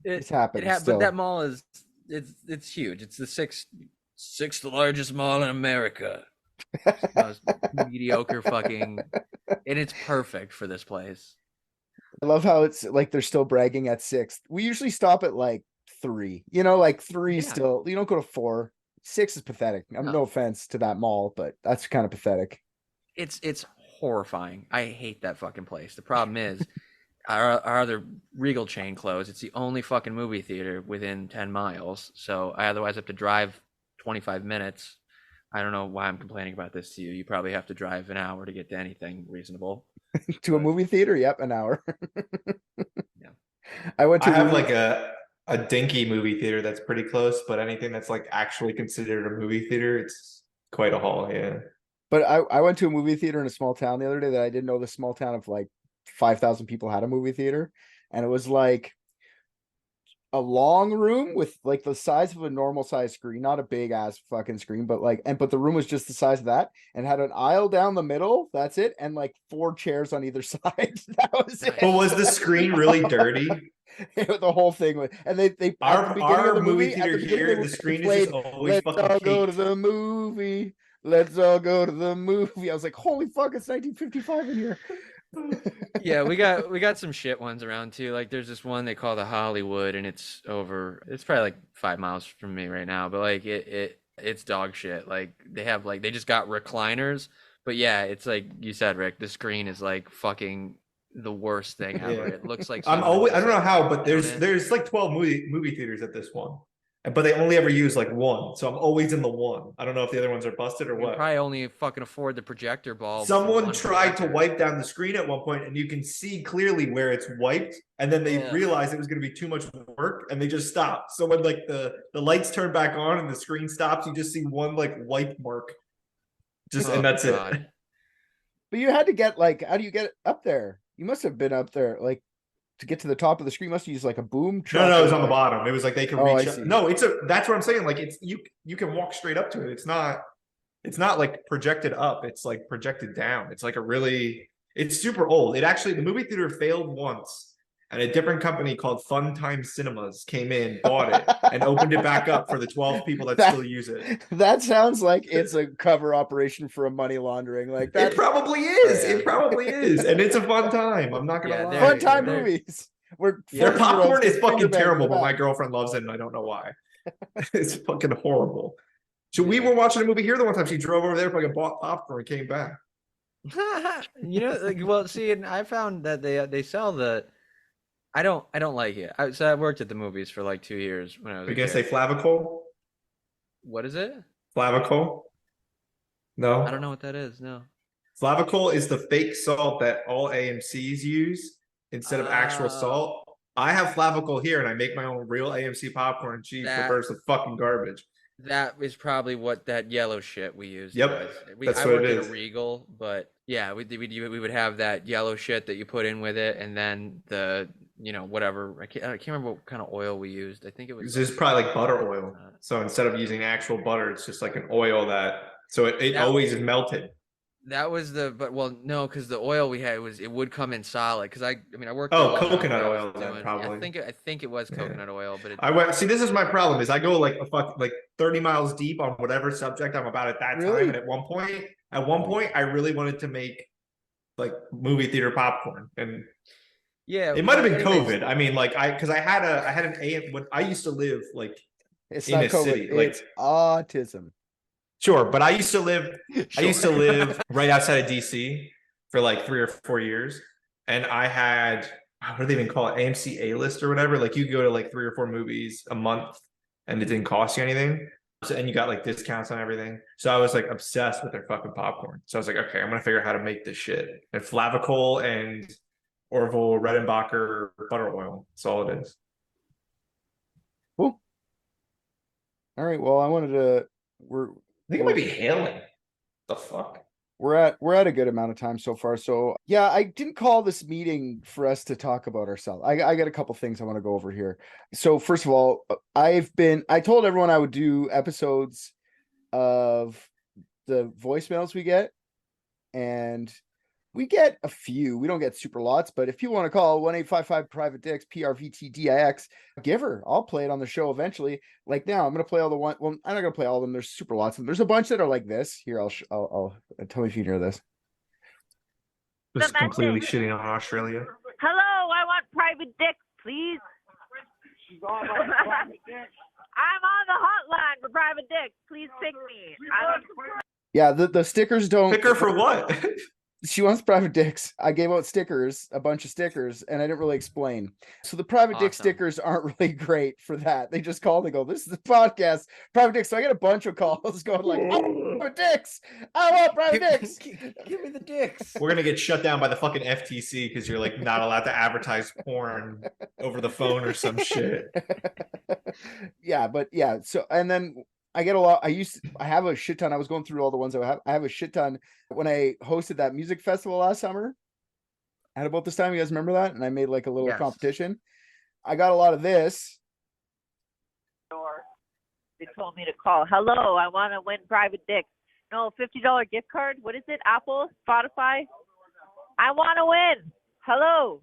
it happened. But that mall is it's huge. It's the sixth largest mall in America. Most mediocre fucking, and it's perfect for this place. I love how it's like they're still bragging at 6. We usually stop at like 3. You know, like 3 still. You don't go to 4. 6 is pathetic. No offense to that mall, but that's kind of pathetic. It's horrifying. I hate that fucking place. The problem is our other Regal chain closed. It's the only fucking movie theater within 10 miles. So I otherwise have to drive 25 minutes. I don't know why I'm complaining about this to you. You probably have to drive an hour to get to anything reasonable. To a movie theater? Yep, an hour. Yeah. I have like a dinky movie theater that's pretty close, but anything that's like actually considered a movie theater, it's quite a haul, yeah. But I went to a movie theater in a small town the other day that I didn't know the small town of like 5,000 people had a movie theater. And it was like a long room with like the size of a normal size screen, not a big ass fucking screen, but like, but the room was just the size of that and had an aisle down the middle. That's it. And like 4 chairs on either side. That was it. But was the screen really dirty? The whole thing was, and they our movie theater here, the screen is just always fucking Let's all go to the movie. Let's all go to the movie. I was like, holy fuck, it's 1955 in here. Yeah, we got some shit ones around too. Like there's this one they call the Hollywood, and it's probably like 5 miles from me right now, but like it's dog shit. Like they just got recliners, but yeah, it's like you said, Rick, the screen is like fucking the worst thing ever. Yeah. It looks like I don't know how, but there's like 12 movie theaters at this one. But they only ever use like one, so I'm always in the one. I don't know if the other ones are busted or what. Probably only fucking afford the projector bulb. Someone tried to wipe down the screen at one point, and you can see clearly where it's wiped. And then they realized it was going to be too much work, and they just stopped. So when like the lights turn back on and the screen stops, you just see one like wipe mark. And that's God. It. But you had to get like, how do you get up there? You must have been up there like. To get to the top of the screen, must use like a boom truck. No, it was on the bottom. It was like they could reach. No, that's what I'm saying. Like it's you can walk straight up to it. It's not like projected up. It's like projected down. It's like it's super old. The movie theater failed once, and a different company called Fun Time Cinemas came in, bought it, and opened it back up for the 12 people that still use it. That sounds like it's a cover operation for a money laundering. Like that. It probably is. It probably is, and it's a fun time. I'm not gonna lie. Fun time movies. Their popcorn is fucking terrible, but my girlfriend loves it, and I don't know why. It's fucking horrible. So we were watching a movie here the one time. She drove over there, fucking bought popcorn, and came back. Well, see, and I found that they sell the. I don't like it. So I worked at the movies for like 2 years when I was. Are you gonna say Flavicol? What is it? Flavicol? No. I don't know what that is. No. Flavicol is the fake salt that all AMCs use instead of actual salt. I have Flavicol here, and I make my own real AMC popcorn, and she prefers the fucking garbage. That is probably what that yellow shit we used. Yep, I worked at a Regal, but yeah, we would have that yellow shit that you put in with it, and then the whatever. I can't remember what kind of oil we used. I think it was. This is probably like butter oil. So instead of using actual butter, it's just like an oil it always is melted. That was no, because the oil we had it would come in solid. Because I worked. Coconut oil then probably. I think it was coconut oil, but this is my problem is I go like 30 miles deep on whatever subject I'm about at that time, and at one point I really wanted to make like movie theater popcorn, and it might have been COVID. I mean, like because I had an AM when I used to live like it's in not a COVID, city, like it's autism. Sure, but I used to live right outside of DC for like 3 or 4 years, and I had what do they even call it, AMC A-list or whatever. Like you could go to like 3 or 4 movies a month, and it didn't cost you anything. So, and you got like discounts on everything. So I was like obsessed with their fucking popcorn. So I was like, okay, I'm gonna figure out how to make this shit. And Flavicol and Orville Redenbacher butter oil. That's all it is. Cool. All right. Well, I think it might be hailing. The fuck? We're at a good amount of time so far. So yeah, I didn't call this meeting for us to talk about ourselves. I got a couple things I want to go over here. So first of all, I told everyone I would do episodes of the voicemails we get, and we get a few. We don't get super lots, but if you want to call 1-855-PRVT-DIX, PRVT-DIX, give her. I'll play it on the show eventually. Like now, I'm going to play all the one. Well, I'm not going to play all of them. There's super lots of them. There's a bunch that are like this. Here, I'll tell me if you can hear this. This is completely shitting on Australia. Hello, I want private dick, please. I'm on the hotline for Private Dick. Please pick me. Yeah, the stickers don't. Pick her for what? She wants Private Dicks. I gave out stickers, a bunch of stickers, and I didn't really explain. So the Private Dick stickers aren't really great for that. They just call and go, "This is the podcast, Private Dicks." So I get a bunch of calls going like, "I want Private Dicks. I want Private Dicks. Give me the dicks." We're gonna get shut down by the fucking FTC because you're like not allowed to advertise porn over the phone or some shit. Yeah, but yeah. So and then I get a lot. I have a shit ton. I was going through all the ones I have a shit ton when I hosted that music festival last summer. At about this time, you guys remember that? And I made like a little competition. I got a lot of this. They told me to call. Hello, I want to win Private Dick. No, $50 gift card. What is it? Apple, Spotify. I want to win. Hello.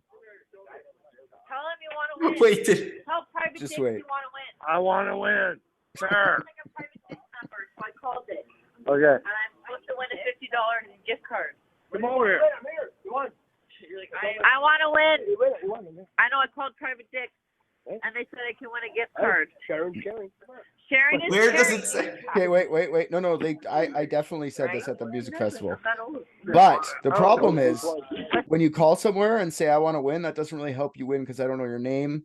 Tell them you want to win. Wait, Tell Private just Dick wait. you want to win. I want to win. Sure. A Private Dick number, so I called it. Okay. And I'm supposed to win a $50 gift card. Come over here. I'm here. You want? I want to win. I know I called Private Dick, and they said I can win a gift card. Sharing. Sharing is where sharing. does it say? Okay, wait. No, I definitely said this at the music festival. But the problem is when you call somewhere and say I want to win, that doesn't really help you win because I don't know your name,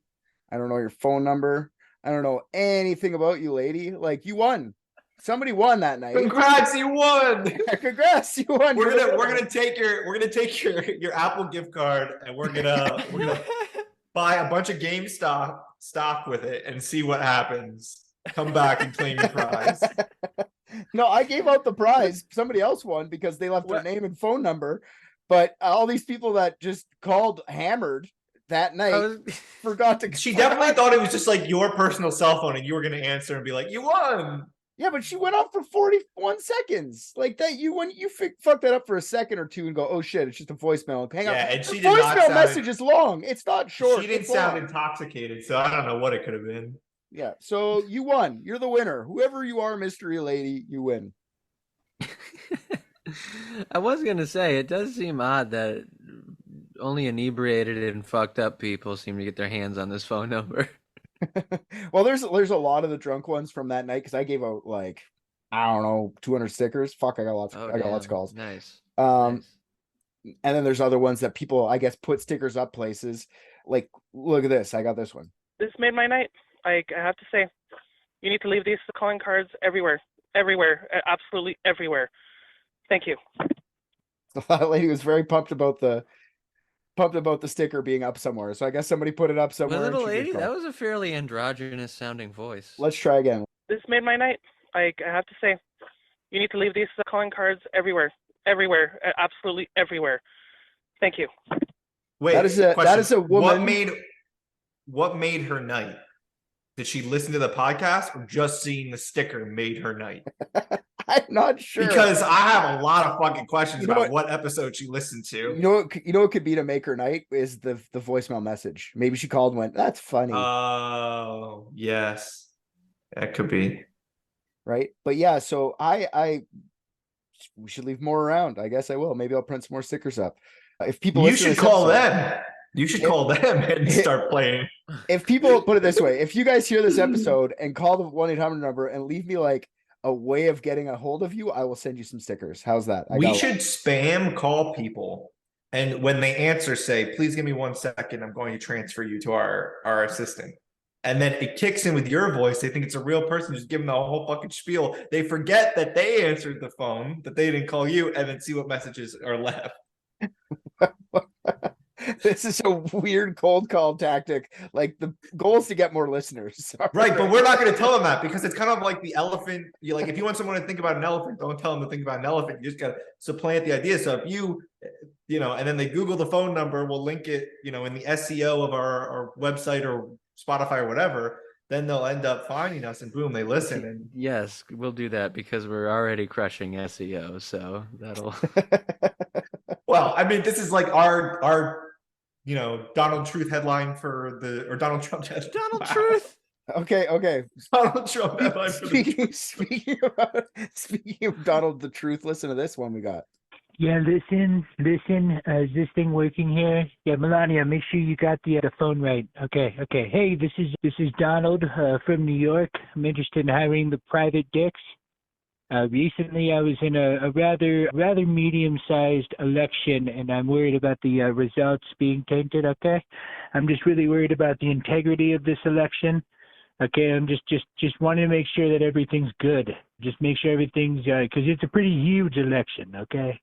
I don't know your phone number, I don't know anything about you, lady. Like you won. Somebody won that night. Congrats, you won. Congrats, you won. We're gonna take your Apple gift card and we're gonna buy a bunch of GameStop stock with it and see what happens. Come back and claim your prize. No, I gave out the prize. Somebody else won because they left their name and phone number. But all these people that just called hammered that night forgot to. She definitely thought it was just like your personal cell phone and you were going to answer and be like, you won. Yeah, but she went off for 41 seconds. Like that, you fuck that up for a second or two and go, oh shit, it's just a voicemail. Hang on. Yeah, and she the did not voicemail sound message is long. It's not short. She didn't sound intoxicated, so I don't know what it could have been. Yeah, so you won. You're the winner. Whoever you are, mystery lady, you win. I was gonna say it does seem odd that only inebriated and fucked up people seem to get their hands on this phone number. Well, there's a lot of the drunk ones from that night because I gave out like I don't know 200 stickers. Fuck, I got lots. I got lots of calls. Nice. And then there's other ones that people I guess put stickers up places. Like, look at this. I got this one. This made my night. I have to say, you need to leave these calling cards everywhere, absolutely everywhere. Thank you. That lady was very pumped about the sticker being up somewhere. So I guess somebody put it up somewhere. The little lady, that was a fairly androgynous sounding voice. Let's try again. This made my night. I have to say, you need to leave these calling cards everywhere, absolutely everywhere. Thank you. Wait, that is a woman. What made her night? Did she listen to the podcast or just seeing the sticker made her night? I'm not sure. Because I have a lot of fucking questions about what episode she listened to. You know what could be to make her night is the voicemail message. Maybe she called and went, that's funny. Oh, yes. That could be. Right? But yeah, so we should leave more around. I guess I will. Maybe I'll print some more stickers up. If people You should call them. You should call them and start playing. If people put it this way, if you guys hear this episode and call the 1-800 number and leave me like a way of getting a hold of you, I will send you some stickers. How's that? We should spam call people. And when they answer, say, please give me 1 second. I'm going to transfer you to our assistant. And then it kicks in with your voice. They think it's a real person. Just give them the whole fucking spiel. They forget that they answered the phone, that they didn't call you, and then see what messages are left. This is a weird cold call tactic. Like the goal is to get more listeners. Right, but we're not going to tell them that because it's kind of like the elephant. Like if you want someone to think about an elephant, don't tell them to think about an elephant. You just got to supplant the idea. So if you and then they Google the phone number, we'll link it, in the SEO of our website or Spotify or whatever, then they'll end up finding us and boom, they listen. And yes, we'll do that because we're already crushing SEO. So that'll. Well, I mean, this is like our Donald Truth headline or Donald Trump headline. Donald Truth. Okay. Donald Trump headline. Speaking of Donald the Truth, listen to this one we got. Yeah, listen. Is this thing working here? Yeah, Melania, make sure you got the phone right. Okay. Hey, this is Donald from New York. I'm interested in hiring the private dicks. Recently, I was in a rather medium-sized election, and I'm worried about the results being tainted. Okay, I'm just really worried about the integrity of this election. Okay, I'm just wanting to make sure that everything's good. Just make sure everything's because it's a pretty huge election. Okay,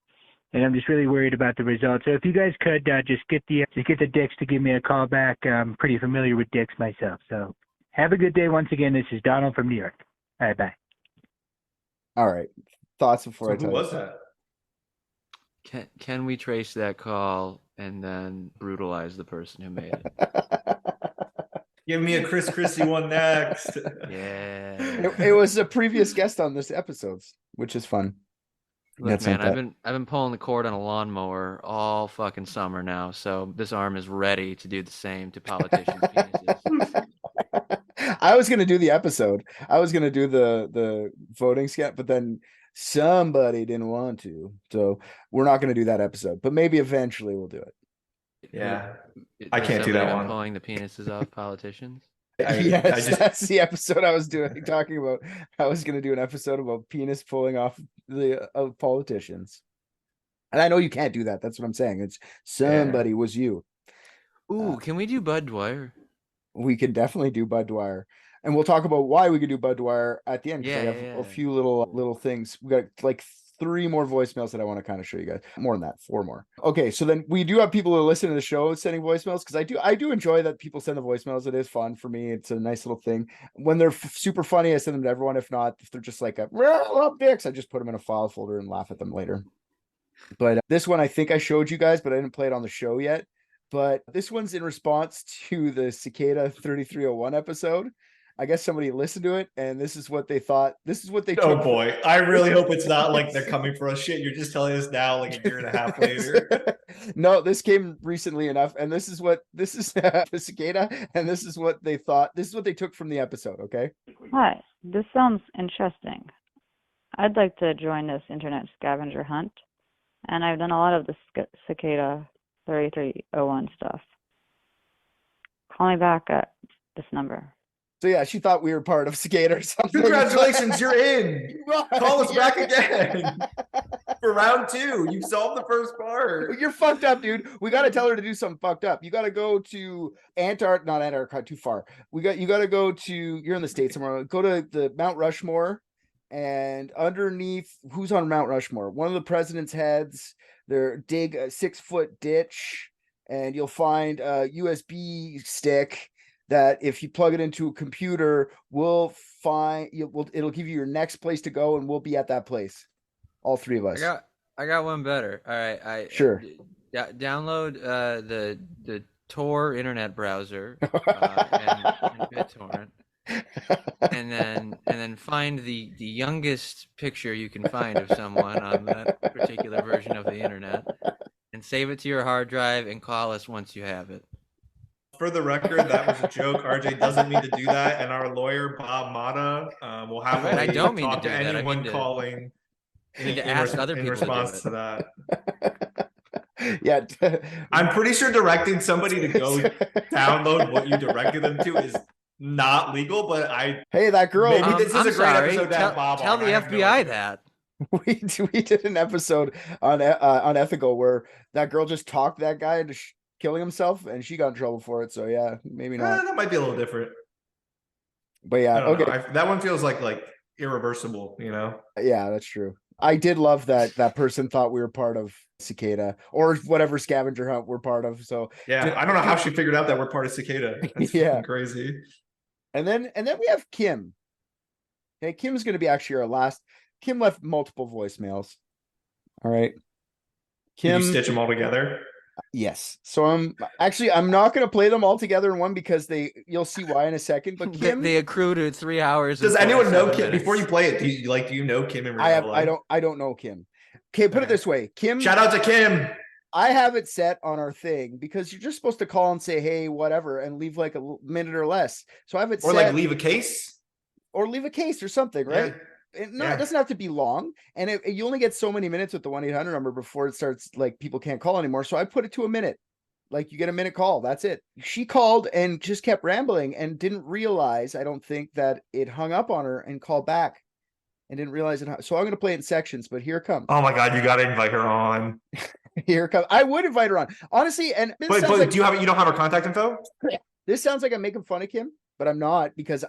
and I'm just really worried about the results. So if you guys could just get the dicks to give me a call back. I'm pretty familiar with dicks myself. So have a good day. Once again, this is Donald from New York. All right, bye. All right. Thoughts before I tell who you. was that? Can we trace that call and then brutalize the person who made it? Give me a Chris Christie one next. Yeah. It was a previous guest on this episode, which is fun. Look, man, I've been pulling the cord on a lawnmower all fucking summer now, so this arm is ready to do the same to politicians' penises. I was gonna do the episode. I was gonna do the voting sketch, but then somebody didn't want to, so we're not gonna do that episode. But maybe eventually we'll do it. Yeah, I can't do that one. Pulling the penises off politicians. That's the episode I was talking about. I was gonna do an episode about penis pulling off the politicians, and I know you can't do that. That's what I'm saying. It's somebody was you. Ooh, can we do Bud Dwyer? We can definitely do Bud Dwyer, and we'll talk about why we could do Bud Dwyer at the end. I have a few little things. We got like 3 more voicemails that I want to kind of show you guys. More than that, 4 more. Okay, so then we do have people who listen to the show sending voicemails, because I do enjoy that people send the voicemails. It is fun for me. It's a nice little thing. When they're super funny, I send them to everyone. If not, if they're just like love dicks, I just put them in a file folder and laugh at them later. But this one I think I showed you guys, but I didn't play it on the show yet. But this one's in response to the Cicada 3301 episode. I guess somebody listened to it, and this is what they thought. This is what they. Oh boy, I really hope it's not like they're coming for us. Shit, you're just telling us now, like a year and a half later. No, this came recently enough, and this is the Cicada, and this is what they thought. This is what they took from the episode. Okay. Hi, this sounds interesting. I'd like to join this internet scavenger hunt, and I've done a lot of the Cicada 3301 stuff. Call me back at this number. So yeah, she thought we were part of Cicada or something. Congratulations, you're in. Call us back again for round 2. You solved the first part. You're fucked up, dude. We got to tell her to do something fucked up. You got to go to not Antarctica, too far. You got to go to. You're in the States somewhere. Go to the Mount Rushmore, and underneath, who's on Mount Rushmore? One of the president's heads. Dig a 6-foot ditch, and you'll find a USB stick that if you plug it into a computer, it'll give you your next place to go, and we'll be at that place. All 3 of us. I got one better. All right, sure. Download the Tor internet browser and BitTorrent, and then find the youngest picture you can find of someone on that particular version of the internet, and save it to your hard drive and call us once you have it. For the record, that was a joke. RJ doesn't mean to do that, and our lawyer Bob Mata will have to talk to anyone calling. I need to ask other people in response to that. Yeah, I'm pretty sure directing somebody to go download what you directed them to is not legal. But hey, that girl. Maybe this is a great episode to have Bob tell on. the FBI that. We did an episode on Unethical where that girl just talked that guy into killing himself, and she got in trouble for it. So yeah, maybe not. That might be a little different. But yeah, okay. That one feels like irreversible, you know? Yeah, that's true. I did love that person thought we were part of Cicada or whatever scavenger hunt we're part of. So yeah, I don't know how she figured out that we're part of Cicada. That's crazy. And then we have Kim. Okay, Kim's going to be actually our last. Kim left multiple voicemails. All right. Kim, did you stitch them all together? Yes. So I'm not going to play them all together in one because you'll see why in a second. But Kim, they accrue to 3 hours. Does anyone know Kim? Before you play it, do you know Kim in real life? I don't know Kim. Okay, put it this way, Kim. Shout out to Kim. I have it set on our thing because you're just supposed to call and say, hey, whatever, and leave like a minute or less. So I have it or set, like leave a case or something, right? It doesn't have to be long, and you only get so many minutes with the 1-800 number before it starts, like, people can't call anymore. So I put it to a minute. Like, you get a minute call. That's it. She called and just kept rambling and didn't realize, I don't think, that it hung up on her and called back and didn't realize it. So I'm going to play it in sections, but here it comes. Oh my God, you got to invite her on. Here it comes. I would invite her on, honestly. And but like, you don't have her contact info? This sounds like I'm making fun of Kim, but I'm not, because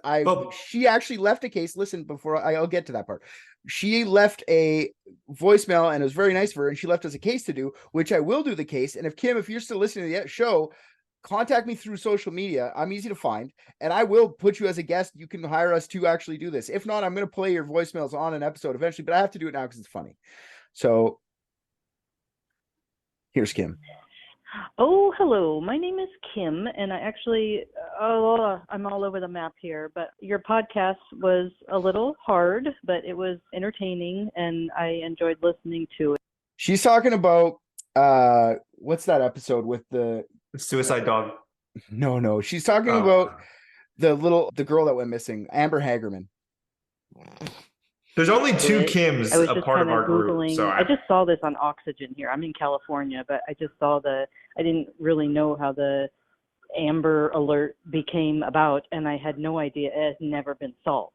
she actually left a case. Listen, I'll get to that part. She left a voicemail, and it was very nice of her, and she left us a case to do, which I will do the case. And if Kim, if you're still listening to the show, contact me through social media. I'm easy to find, and I will put you as a guest. You can hire us to actually do this. If not, I'm going to play your voicemails on an episode eventually, but I have to do it now because it's funny. So here's Kim. Oh, hello. My name is Kim, and I actually, I'm all over the map here, but your podcast was a little hard, but it was entertaining, and I enjoyed listening to it. She's talking about, what's that episode with the suicide dog? No. She's talking about the girl that went missing, Amber Hagerman. There's only 2 Kims a part of our group. So I just saw this on Oxygen here. I'm in California, but I just saw I didn't really know how the Amber Alert became about, and I had no idea. It has never been solved.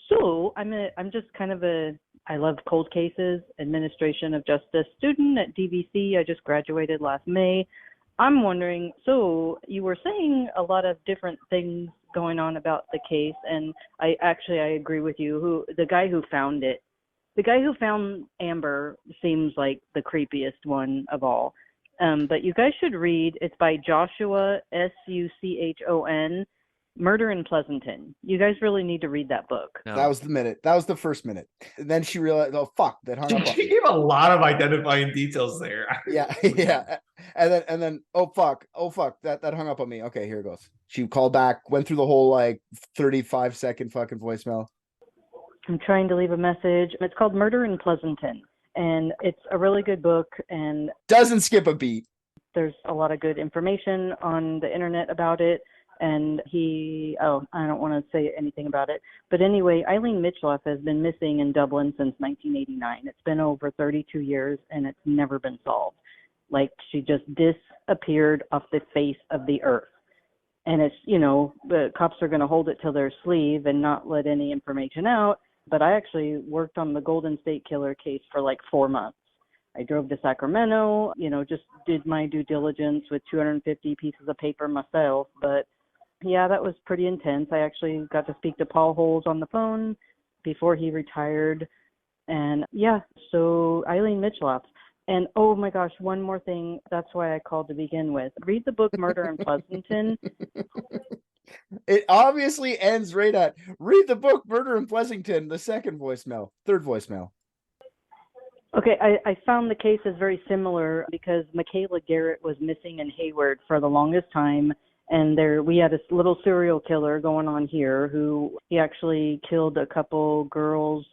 So I'm just kind of I love cold cases, administration of justice student at DVC. I just graduated last May. I'm wondering, so you were saying a lot of different things going on about the case, and I agree with you. The guy who found Amber seems like the creepiest one of all. But you guys should read. It's by Joshua Suchon, Murder in Pleasanton. You guys really need to read that book. No. That was the minute. That was the first minute. And then she realized, oh fuck, that hung up. She gave a lot of identifying details there. Yeah. And then oh fuck, that hung up on me. Okay, here it goes. She called back, went through the whole 35-second fucking voicemail. I'm trying to leave a message. It's called Murder in Pleasanton, and it's a really good book, and doesn't skip a beat. There's a lot of good information on the internet about it. And I don't want to say anything about it. But anyway, Eileen Mitchell has been missing in Dublin since 1989. It's been over 32 years, and it's never been solved. Like, she just disappeared off the face of the earth. And it's, the cops are going to hold it till their sleeve and not let any information out. But I actually worked on the Golden State Killer case for 4 months. I drove to Sacramento, just did my due diligence with 250 pieces of paper myself. But yeah, that was pretty intense. I actually got to speak to Paul Holes on the phone before he retired. And yeah, so Eileen Mitchell. And oh my gosh, one more thing. That's why I called to begin with. Read the book Murder in Pleasanton. It obviously ends right at read the book Murder in Pleasanton, the third voicemail. Okay, I found the case is very similar because Michaela Garrett was missing in Hayward for the longest time. And we had a little serial killer going on here he actually killed a couple girls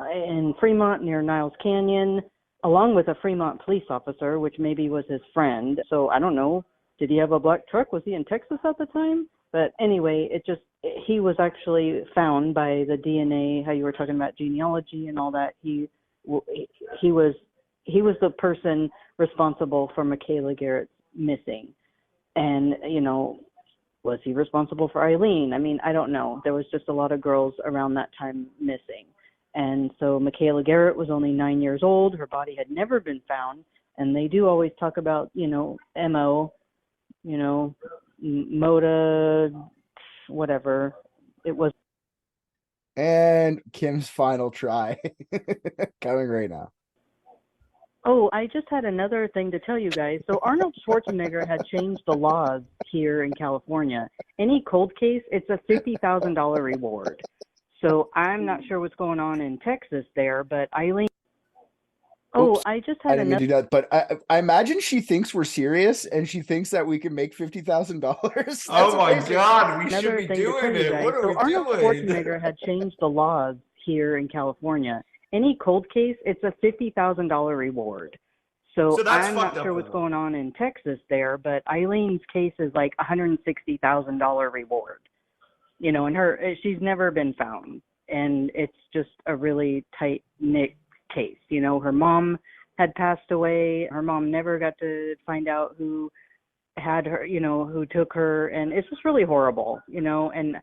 in Fremont near Niles Canyon, along with a Fremont police officer, which maybe was his friend. So I don't know. Did he have a black truck? Was he in Texas at the time? But anyway, he was actually found by the DNA, how you were talking about genealogy and all that. He was the person responsible for Michaela Garrett's missing. And, was he responsible for Eileen? I mean, I don't know. There was just a lot of girls around that time missing. And so Michaela Garrett was only 9 years old. Her body had never been found. And they do always talk about, MO, MOTA, whatever. It was. And Kim's final try. Coming right now. Oh, I just had another thing to tell you guys. So Arnold Schwarzenegger had changed the laws here in California. Any cold case, it's a $50,000 reward. So I'm not sure what's going on in Texas there, but Eileen. Oh, I just had I didn't mean to do that, but I imagine she thinks we're serious and she thinks that we can make $50,000. Oh my God, we should be thing to doing tell you it. guys. What are So we Arnold doing? Schwarzenegger had changed the laws here in California. Any cold case, it's a $50,000 reward. So that's I'm fucked not up, sure what's though. going on in Texas there, but Eileen's case is like $160,000 reward. And she's never been found. and it's just a really tight knit case. You know, her mom had passed away. Her mom never got to find out who had her, you know, who took her, and it's just really horrible, you know. And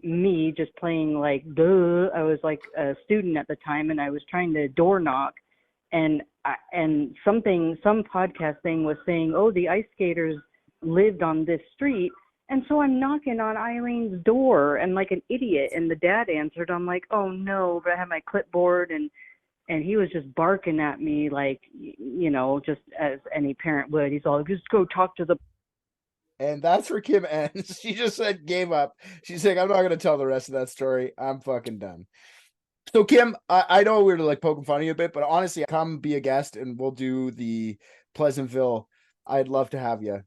me just playing like duh. I was like a student at the time, and I was trying to door knock, and some podcast thing was saying, oh, the ice skaters lived on this street. And so I'm knocking on Eileen's door and like an idiot, and the dad answered. I'm like, oh no, but I have my clipboard, and he was just barking at me like, you know, just as any parent would. He's all, just go talk to the. And that's where Kim ends. She just said gave up. She's saying, I'm not going to tell the rest of that story. I'm fucking done. So Kim, I know we're like poking fun of you a bit, but honestly, come be a guest and we'll do the Pleasantville. I'd love to have you.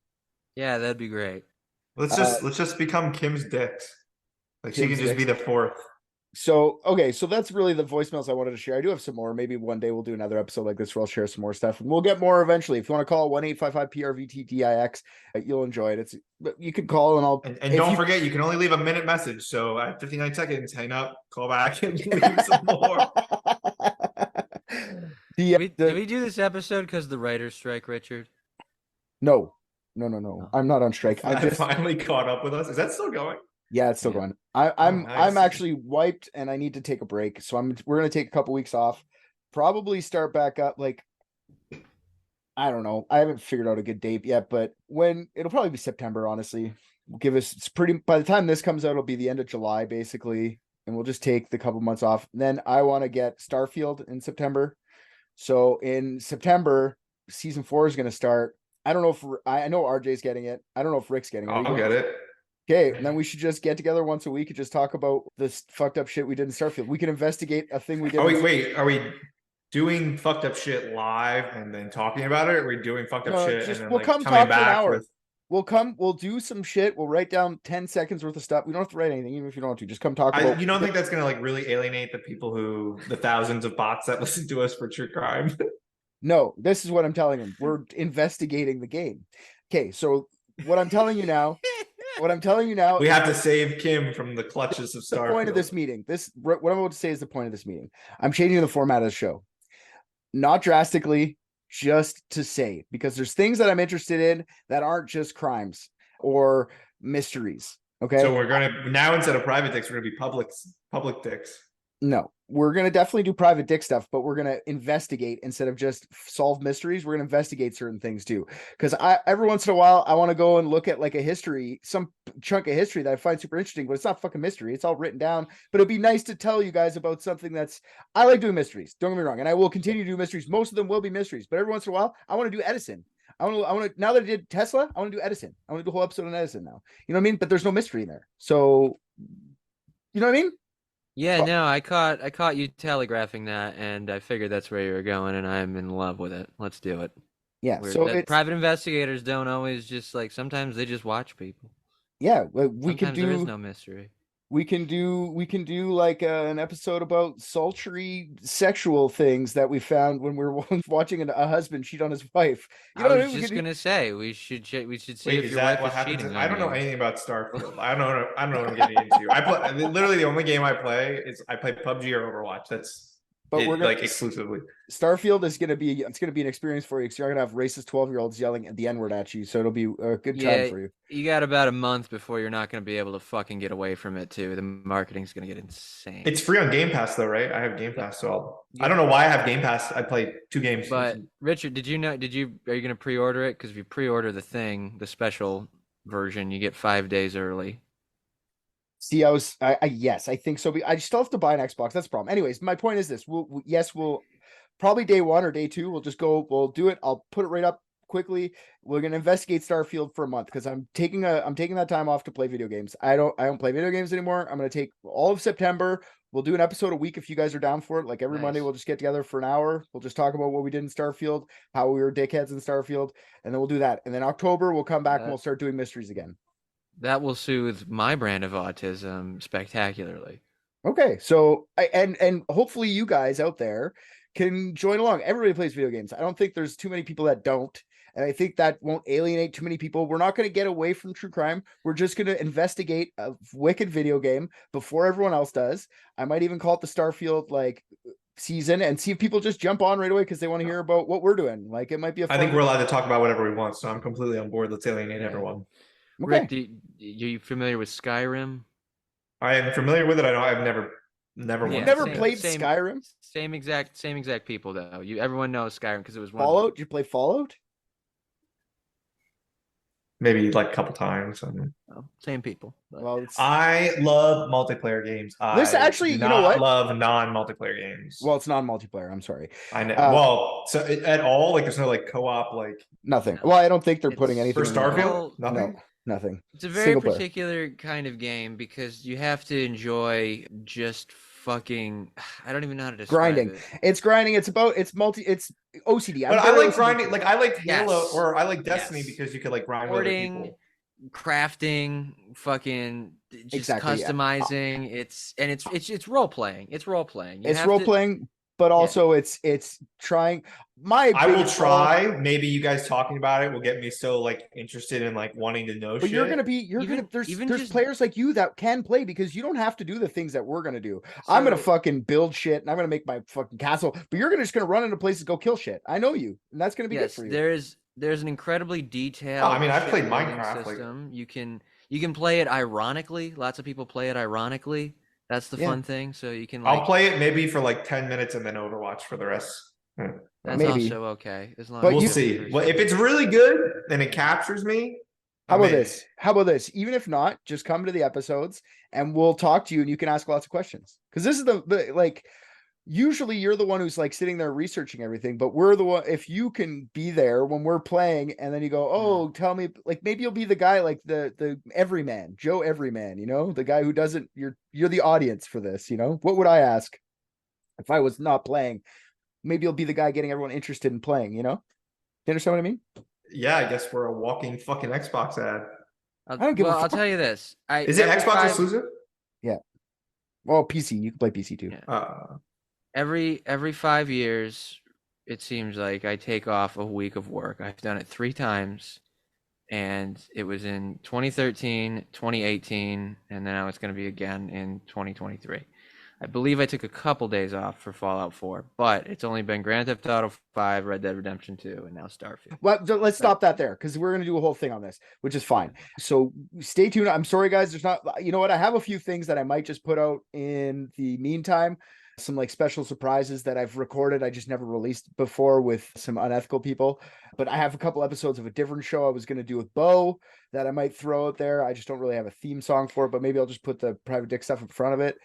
Yeah, that'd be great. Let's just become Kim's dicks. Like she Kim's can just be dicks. the fourth. So, okay, so that's really the voicemails I wanted to share. I do have some more. Maybe one day we'll do another episode like this where I'll share some more stuff. And we'll get more eventually. If you want to call 1-855-PRVT-DIX, you'll enjoy it. You can call and I'll... And don't forget, you can only leave a minute message. So at 59 seconds, hang up, call back, and leave some more. Did we do this episode because the writer's strike, Richard? No. I'm not on strike. I just finally caught up with us. Is that still going? Yeah, it's still going. I'm actually wiped and I need to take a break. So we're gonna take a couple weeks off. Probably start back up like I don't know. I haven't figured out a good date yet, but it'll probably be September, honestly. By the time this comes out, it'll be the end of July, basically, and we'll just take the couple months off. And then I want to get Starfield in September. So in September, season 4 is gonna start. I don't know if I know RJ's getting it. I don't know if Rick's getting it. I'll get it. Okay, and then we should just get together once a week and just talk about this fucked up shit we did in Starfield. We can investigate a thing we did. Wait, are we doing fucked up shit live and then talking about it? Or are we doing fucked up shit and then we'll come coming talk back for an hour. with... We'll do some shit. We'll write down 10 seconds worth of stuff. We don't have to write anything, even if you don't want to. Just come talk about. You don't think that's gonna like really alienate the thousands of bots that listen to us for true crime? No, this is what I'm telling them. We're investigating the game. Okay, so what I'm telling you now. We have to save Kim from the clutches of Starfield. The point of this meeting. What I'm about to say is the point of this meeting. I'm changing the format of the show. Not drastically, just to say, because there's things that I'm interested in that aren't just crimes or mysteries. Okay. So we're gonna now, instead of private dicks, we're gonna be public dicks. No, we're going to definitely do private dick stuff, but we're going to investigate instead of just solve mysteries. We're going to investigate certain things too. Because every once in a while, I want to go and look at like some chunk of history that I find super interesting, but it's not fucking mystery. It's all written down, but it'd be nice to tell you guys about something I like doing mysteries. Don't get me wrong. And I will continue to do mysteries. Most of them will be mysteries, but every once in a while, I want to do Edison. I want to, now that I did Tesla, I want to do Edison. I want to do a whole episode on Edison now. You know what I mean? But there's no mystery in there. So, you know what I mean? Yeah, no, I caught you telegraphing that, and I figured that's where you were going, and I'm in love with it. Let's do it. Yeah, so private investigators don't always just like, sometimes they just watch people. Yeah, Sometimes there is no mystery. We can do like an episode about sultry sexual things that we found when we were watching a husband cheat on his wife. I was just gonna say we should see if your wife is cheating. I don't know anything about Starfield. I don't know what I'm getting into. I play literally the only game I play is PUBG or Overwatch. We're like exclusively. Starfield is gonna be an experience for you because you're gonna have racist 12-year-olds yelling the N-word at you, so it'll be a good time for you. You got about a month before you're not gonna be able to fucking get away from it too. The marketing's gonna get insane. It's free on Game Pass though, right? I have Game Pass, so I don't know why I have Game Pass. I play 2 games. But Richard, are you gonna pre-order it? Because if you pre-order the special version, you get 5 days early. See, yes, I think so. I still have to buy an Xbox. That's the problem. Anyways, my point is this: we'll probably day 1 or day 2. We'll do it. I'll put it right up quickly. We're gonna investigate Starfield for a month because I'm taking that time off to play video games. I don't play video games anymore. I'm gonna take all of September. We'll do an episode a week if you guys are down for it. Like every Monday, we'll just get together for an hour. We'll just talk about what we did in Starfield, how we were dickheads in Starfield, and then we'll do that. And then October, we'll come back and we'll start doing mysteries again. That will soothe my brand of autism spectacularly. Okay, so and hopefully you guys out there can join along. Everybody plays video games. I don't think there's too many people that don't. And I think that won't alienate too many people. We're not going to get away from true crime. We're just going to investigate a wicked video game before everyone else does. I might even call it the Starfield like season and see if people just jump on right away because they want to hear about what we're doing. Like it might be a fun. I think we're allowed to talk about whatever we want, so I'm completely on board. Let's alienate everyone. Okay. Rick, you familiar with Skyrim? I am familiar with it. I've never played Skyrim. Same exact people though. Everyone knows Skyrim because it was one. Fallout. Did you play Fallout? Maybe like a couple times. Same people. But. Well, I love multiplayer games. This actually, you know what? Love non-multiplayer games. Well, it's non-multiplayer. I'm sorry. I know. At all, like there's no like co-op, like nothing. Well, I don't think they're putting anything for Starfield. Nothing. No, nothing. It's a very particular kind of game because you have to enjoy just fucking. I don't even know how to describe grinding. it. It's grinding. It's OCD. But I like grinding. Like I like Halo or I like Destiny because you could like grind with other people. Crafting, fucking just customizing. Yeah. It's role playing. It's role playing. It's role playing, but also it's trying. I will try. Maybe you guys talking about it will get me so like interested in like wanting to know. But there's players like you that can play because you don't have to do the things that we're gonna do. So, I'm gonna fucking build shit and I'm gonna make my fucking castle, but you're just gonna run into places go kill shit. I know you, and that's gonna be good for you. There's an incredibly detailed. I mean, I've played Minecraft. System. You can play it ironically. Lots of people play it ironically. That's the fun thing. So you can. I'll play it maybe for like 10 minutes and then Overwatch for the rest. That's also okay. As long but we'll see. Well, if it's really good and it captures me. How about this? Even if not, just come to the episodes and we'll talk to you and you can ask lots of questions. Because this is the like. Usually you're the one who's like sitting there researching everything, but we're the one, if you can be there when we're playing and then you go, oh, tell me, like maybe you'll be the guy, like the everyman, Joe Everyman, the guy who doesn't, you're the audience for this, what would I ask if I was not playing? Maybe you'll be the guy getting everyone interested in playing, You understand what I mean? Yeah, I guess we're a walking fucking Xbox ad. I'll tell you this. Is it Xbox exclusive? Yeah. Well, PC, you can play PC too. Yeah. Every 5 years, it seems like I take off a week of work. I've done it 3 times, and it was in 2013, 2018, and then now it's going to be again in 2023. I believe I took a couple days off for Fallout 4, but it's only been Grand Theft Auto 5, Red Dead Redemption 2, and now Starfield. Well, let's stop that there because we're going to do a whole thing on this, which is fine. So stay tuned. I'm sorry, guys. There's not, I have a few things that I might just put out in the meantime. Some like special surprises that I've recorded. I just never released before with some unethical people, but I have a couple episodes of a different show I was going to do with Bo that I might throw out there. I just don't really have a theme song for it, but maybe I'll just put the Private Dick stuff in front of it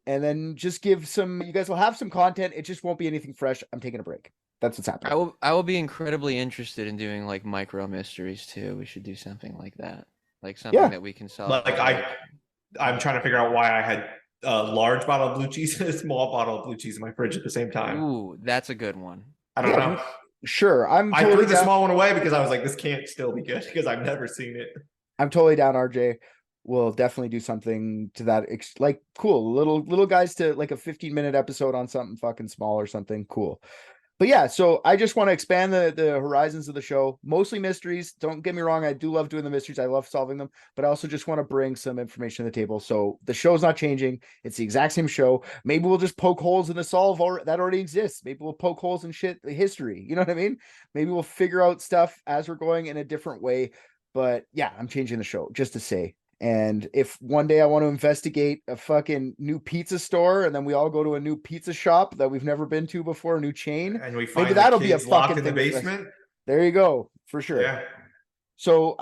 and then just give you guys will have some content. It just won't be anything fresh. I'm taking a break. That's what's happening. I will be incredibly interested in doing like micro mysteries too. We should do something like that. Like something that we can solve. Like I'm trying to figure out why I had a large bottle of blue cheese and a small bottle of blue cheese in my fridge at the same time. Ooh, that's a good one. I don't know. Sure. I threw the small one away because I was like, this can't still be good because I've never seen it. I'm totally down, RJ. We'll definitely do something to that. Like cool little guys to like a 15-minute episode on something fucking small or something cool. But yeah, so I just want to expand the horizons of the show. Mostly mysteries. Don't get me wrong. I do love doing the mysteries. I love solving them, but I also just want to bring some information to the table. So the show's not changing. It's the exact same show. Maybe we'll just poke holes in the that already exists. Maybe we'll poke holes in history. You know what I mean? Maybe we'll figure out stuff as we're going in a different way. But yeah, I'm changing the show just to say. And if one day I want to investigate a fucking new pizza store and then we all go to a new pizza shop that we've never been to before, a new chain, and we find maybe that'll be a fucking fucking in the basement. There you go, for sure. Yeah. So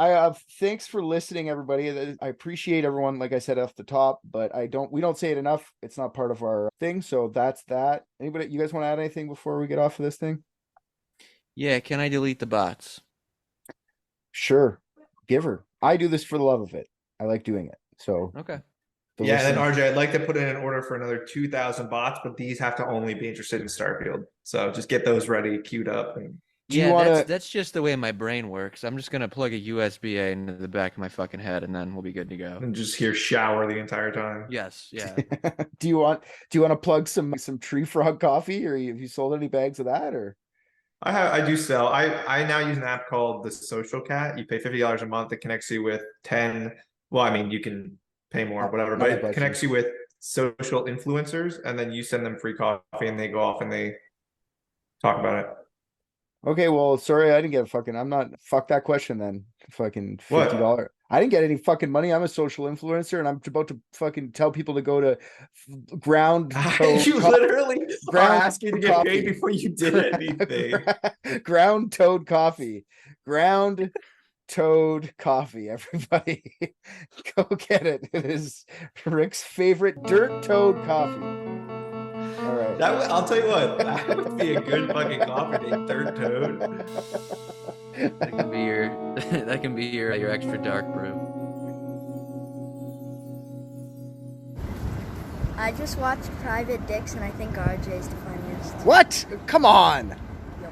thanks for listening, everybody. I appreciate everyone, like I said off the top, but we don't say it enough. It's not part of our thing. So that's that. Anybody, you guys want to add anything before we get off of this thing? Yeah. Can I delete the bots? Sure. Give her. I do this for the love of it. I like doing it. So okay. Yeah, and then RJ, I'd like to put in an order for another 2,000 bots, but these have to only be interested in Starfield. So just get those ready, queued up. And That's just the way my brain works. I'm just gonna plug a USB-A into the back of my fucking head, and then we'll be good to go. And just hear shower the entire time. Yes, yeah. Do you want to plug some Tree Frog coffee, or have you sold any bags of that, or? I do sell. I now use an app called the Social Cat. You pay $50 a month. It connects you with 10. Well, I mean, you can pay more, whatever, but it connects you with social influencers, and then you send them free coffee, and they go off and they talk about it. Okay, well, sorry, I didn't get fuck that question then. Fucking $50. What? I didn't get any fucking money. I'm a social influencer, and I'm about to fucking tell people to go to ground. You literally are asking to get paid before you did anything. Ground Toad Coffee. Ground Toad Coffee, everybody. Go get it. It is Rick's favorite Dirt Toad Coffee. All right. I'll tell you what, that would be a good fucking coffee name, Dirt Toad. That can be your extra dark brew. I just watched Private Dix, and I think RJ is the funniest. What? Come on.